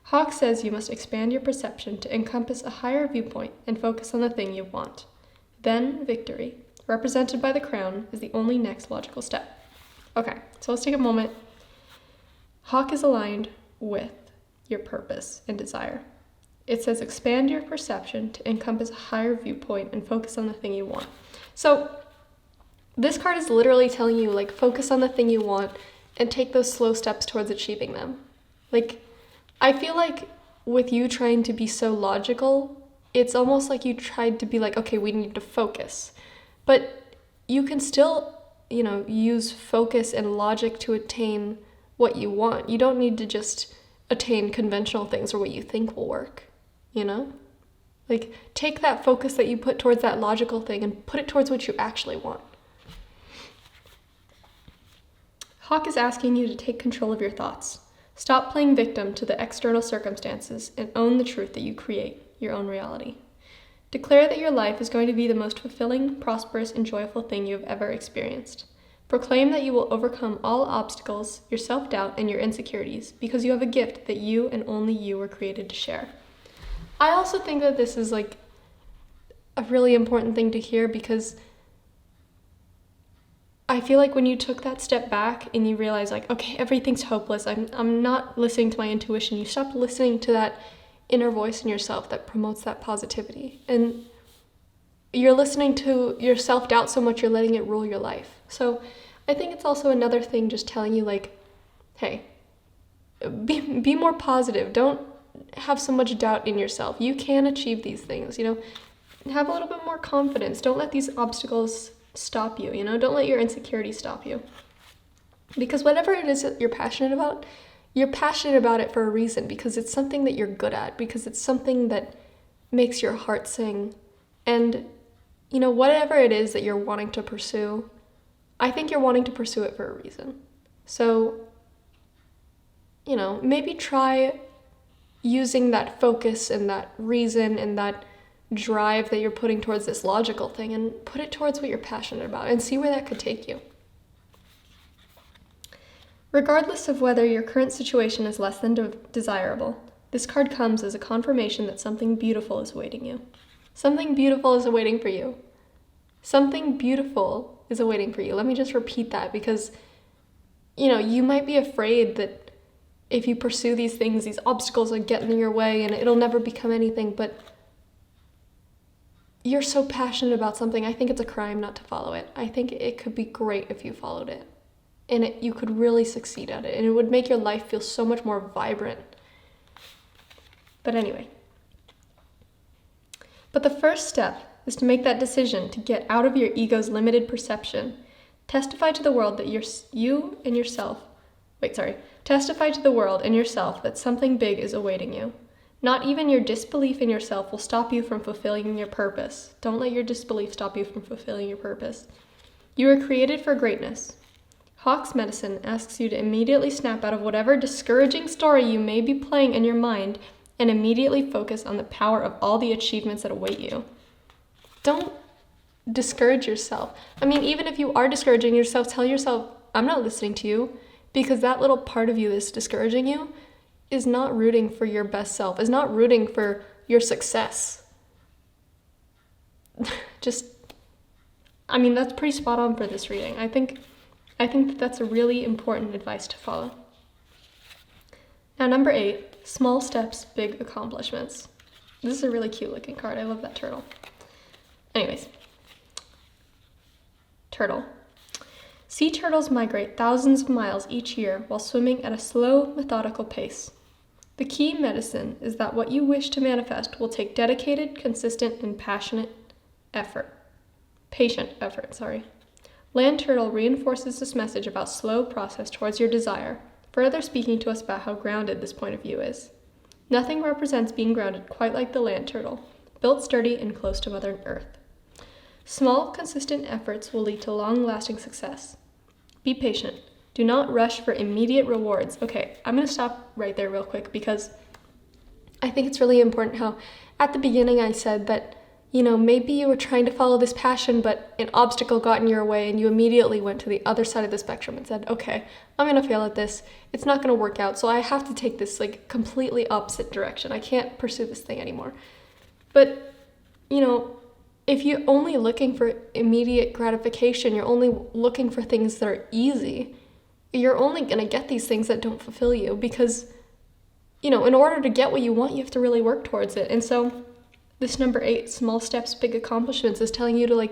S1: Hawk says you must expand your perception to encompass a higher viewpoint and focus on the thing you want. Then, victory, represented by the crown, is the only next logical step. Okay, so let's take a moment. Hawk is aligned with your purpose and desire. It says expand your perception to encompass a higher viewpoint and focus on the thing you want. So this card is literally telling you, like, focus on the thing you want and take those slow steps towards achieving them. Like, I feel like with you trying to be so logical, it's almost like you tried to be like, okay, we need to focus. But you can still, use focus and logic to attain what you want. You don't need to just attain conventional things or what you think will work, Like, take that focus that you put towards that logical thing and put it towards what you actually want. Hawk is asking you to take control of your thoughts. Stop playing victim to the external circumstances and own the truth that you create, your own reality. Declare that your life is going to be the most fulfilling, prosperous, and joyful thing you have ever experienced. Proclaim that you will overcome all obstacles, your self-doubt, and your insecurities because you have a gift that you and only you were created to share. I also think that this is like a really important thing to hear because I feel like when you took that step back and you realize like, okay, everything's hopeless, I'm not listening to my intuition, you stopped listening to that inner voice in yourself that promotes that positivity. And you're listening to your self-doubt so much you're letting it rule your life. So I think it's also another thing just telling you like, hey, be more positive. Don't have so much doubt in yourself. You can achieve these things, have a little bit more confidence. Don't let these obstacles stop you, don't let your insecurity stop you. Because whatever it is that you're passionate about it for a reason, because it's something that you're good at, because it's something that makes your heart sing. And, whatever it is that you're wanting to pursue, I think you're wanting to pursue it for a reason. So, maybe try using that focus and that reason and that drive that you're putting towards this logical thing and put it towards what you're passionate about and see where that could take you. Regardless of whether your current situation is less than desirable, this card comes as a confirmation that something beautiful is awaiting you. Something beautiful is awaiting for you. Something beautiful is awaiting for you. Let me just repeat that because, you might be afraid that if you pursue these things, these obstacles will get in your way and it'll never become anything. But you're so passionate about something, I think it's a crime not to follow it. I think it could be great if you followed it. And you could really succeed at it. And it would make your life feel so much more vibrant. But anyway. But the first step is to make that decision to get out of your ego's limited perception. Testify to the world that Testify to the world and yourself that something big is awaiting you. Not even your disbelief in yourself will stop you from fulfilling your purpose. Don't let your disbelief stop you from fulfilling your purpose. You were created for greatness. Hawk's medicine asks you to immediately snap out of whatever discouraging story you may be playing in your mind and immediately focus on the power of all the achievements that await you. Don't discourage yourself. I mean, even if you are discouraging yourself, tell yourself, I'm not listening to you, because that little part of you that's discouraging you is not rooting for your best self, is not rooting for your success. That's pretty spot on for this reading. I think that that's a really important advice to follow. Now, number 8, small steps, big accomplishments. This is a really cute looking card. I love that turtle. Anyways, turtle. Sea turtles migrate thousands of miles each year while swimming at a slow, methodical pace. The key medicine is that what you wish to manifest will take dedicated, consistent, and patient effort. Land turtle reinforces this message about slow process towards your desire, further speaking to us about how grounded this point of view is. Nothing represents being grounded quite like the land turtle, built sturdy and close to Mother Earth. Small, consistent efforts will lead to long-lasting success. Be patient. Do not rush for immediate rewards. Okay, I'm going to stop right there real quick because I think it's really important how at the beginning I said that, maybe you were trying to follow this passion, but an obstacle got in your way and you immediately went to the other side of the spectrum and said, okay, I'm going to fail at this. It's not going to work out. So I have to take this completely opposite direction. I can't pursue this thing anymore. But, if you're only looking for immediate gratification, you're only looking for things that are easy, you're only going to get these things that don't fulfill you because, in order to get what you want, you have to really work towards it. And so this number 8, small steps, big accomplishments, is telling you to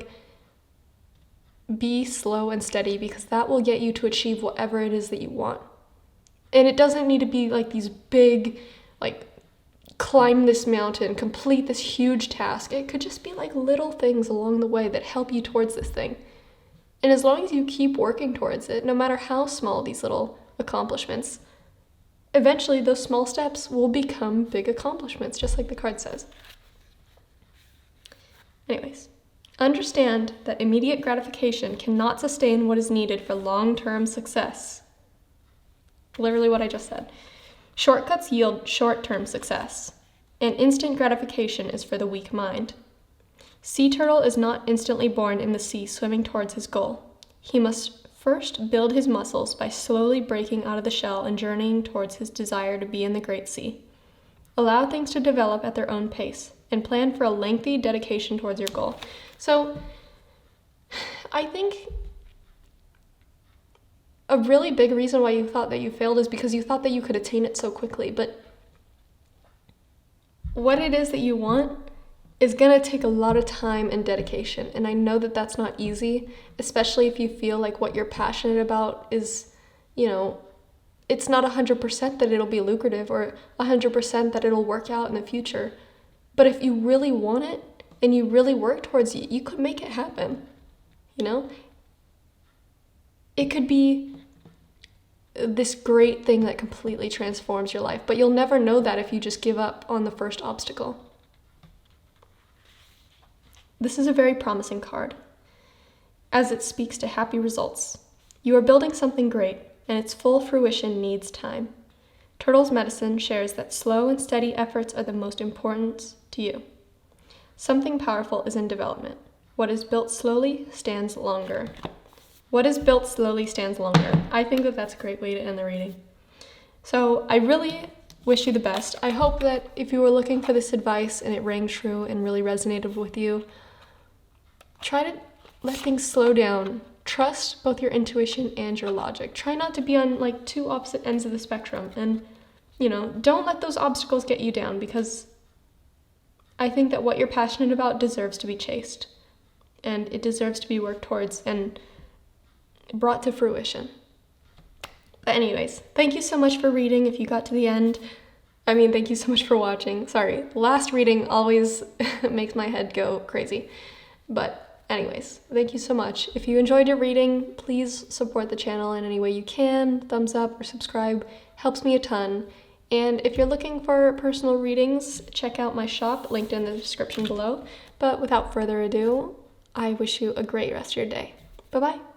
S1: be slow and steady because that will get you to achieve whatever it is that you want. And it doesn't need to be these big, climb this mountain, complete this huge task. It could just be little things along the way that help you towards this thing. And as long as you keep working towards it, no matter how small these little accomplishments, eventually those small steps will become big accomplishments, just like the card says. Anyways, understand that immediate gratification cannot sustain what is needed for long-term success. Literally what I just said. Shortcuts yield short-term success, and instant gratification is for the weak mind. Sea turtle is not instantly born in the sea swimming towards his goal. He must first build his muscles by slowly breaking out of the shell and journeying towards his desire to be in the great sea. Allow things to develop at their own pace, and plan for a lengthy dedication towards your goal. So, I think a really big reason why you thought that you failed is because you thought that you could attain it so quickly. But what it is that you want is going to take a lot of time and dedication. And I know that that's not easy, especially if you feel like what you're passionate about is, it's not 100% that it'll be lucrative or 100% that it'll work out in the future. But if you really want it and you really work towards it, you could make it happen. It could be this great thing that completely transforms your life, but you'll never know that if you just give up on the first obstacle. This is a very promising card, as it speaks to happy results. You are building something great, and its full fruition needs time. Turtle's medicine shares that slow and steady efforts are the most important to you. Something powerful is in development. What is built slowly stands longer. What is built slowly stands longer. I think that that's a great way to end the reading. So I really wish you the best. I hope that if you were looking for this advice and it rang true and really resonated with you, try to let things slow down. Trust both your intuition and your logic. Try not to be on two opposite ends of the spectrum. And, don't let those obstacles get you down because I think that what you're passionate about deserves to be chased, and it deserves to be worked towards and brought to fruition. But anyways, thank you so much for reading if you got to the end. I mean, thank you so much for watching. Sorry, the last reading always makes my head go crazy. But anyways, thank you so much. If you enjoyed your reading, please support the channel in any way you can. Thumbs up or subscribe helps me a ton. And if you're looking for personal readings, check out my shop, linked in the description below. But without further ado, I wish you a great rest of your day. Bye-bye.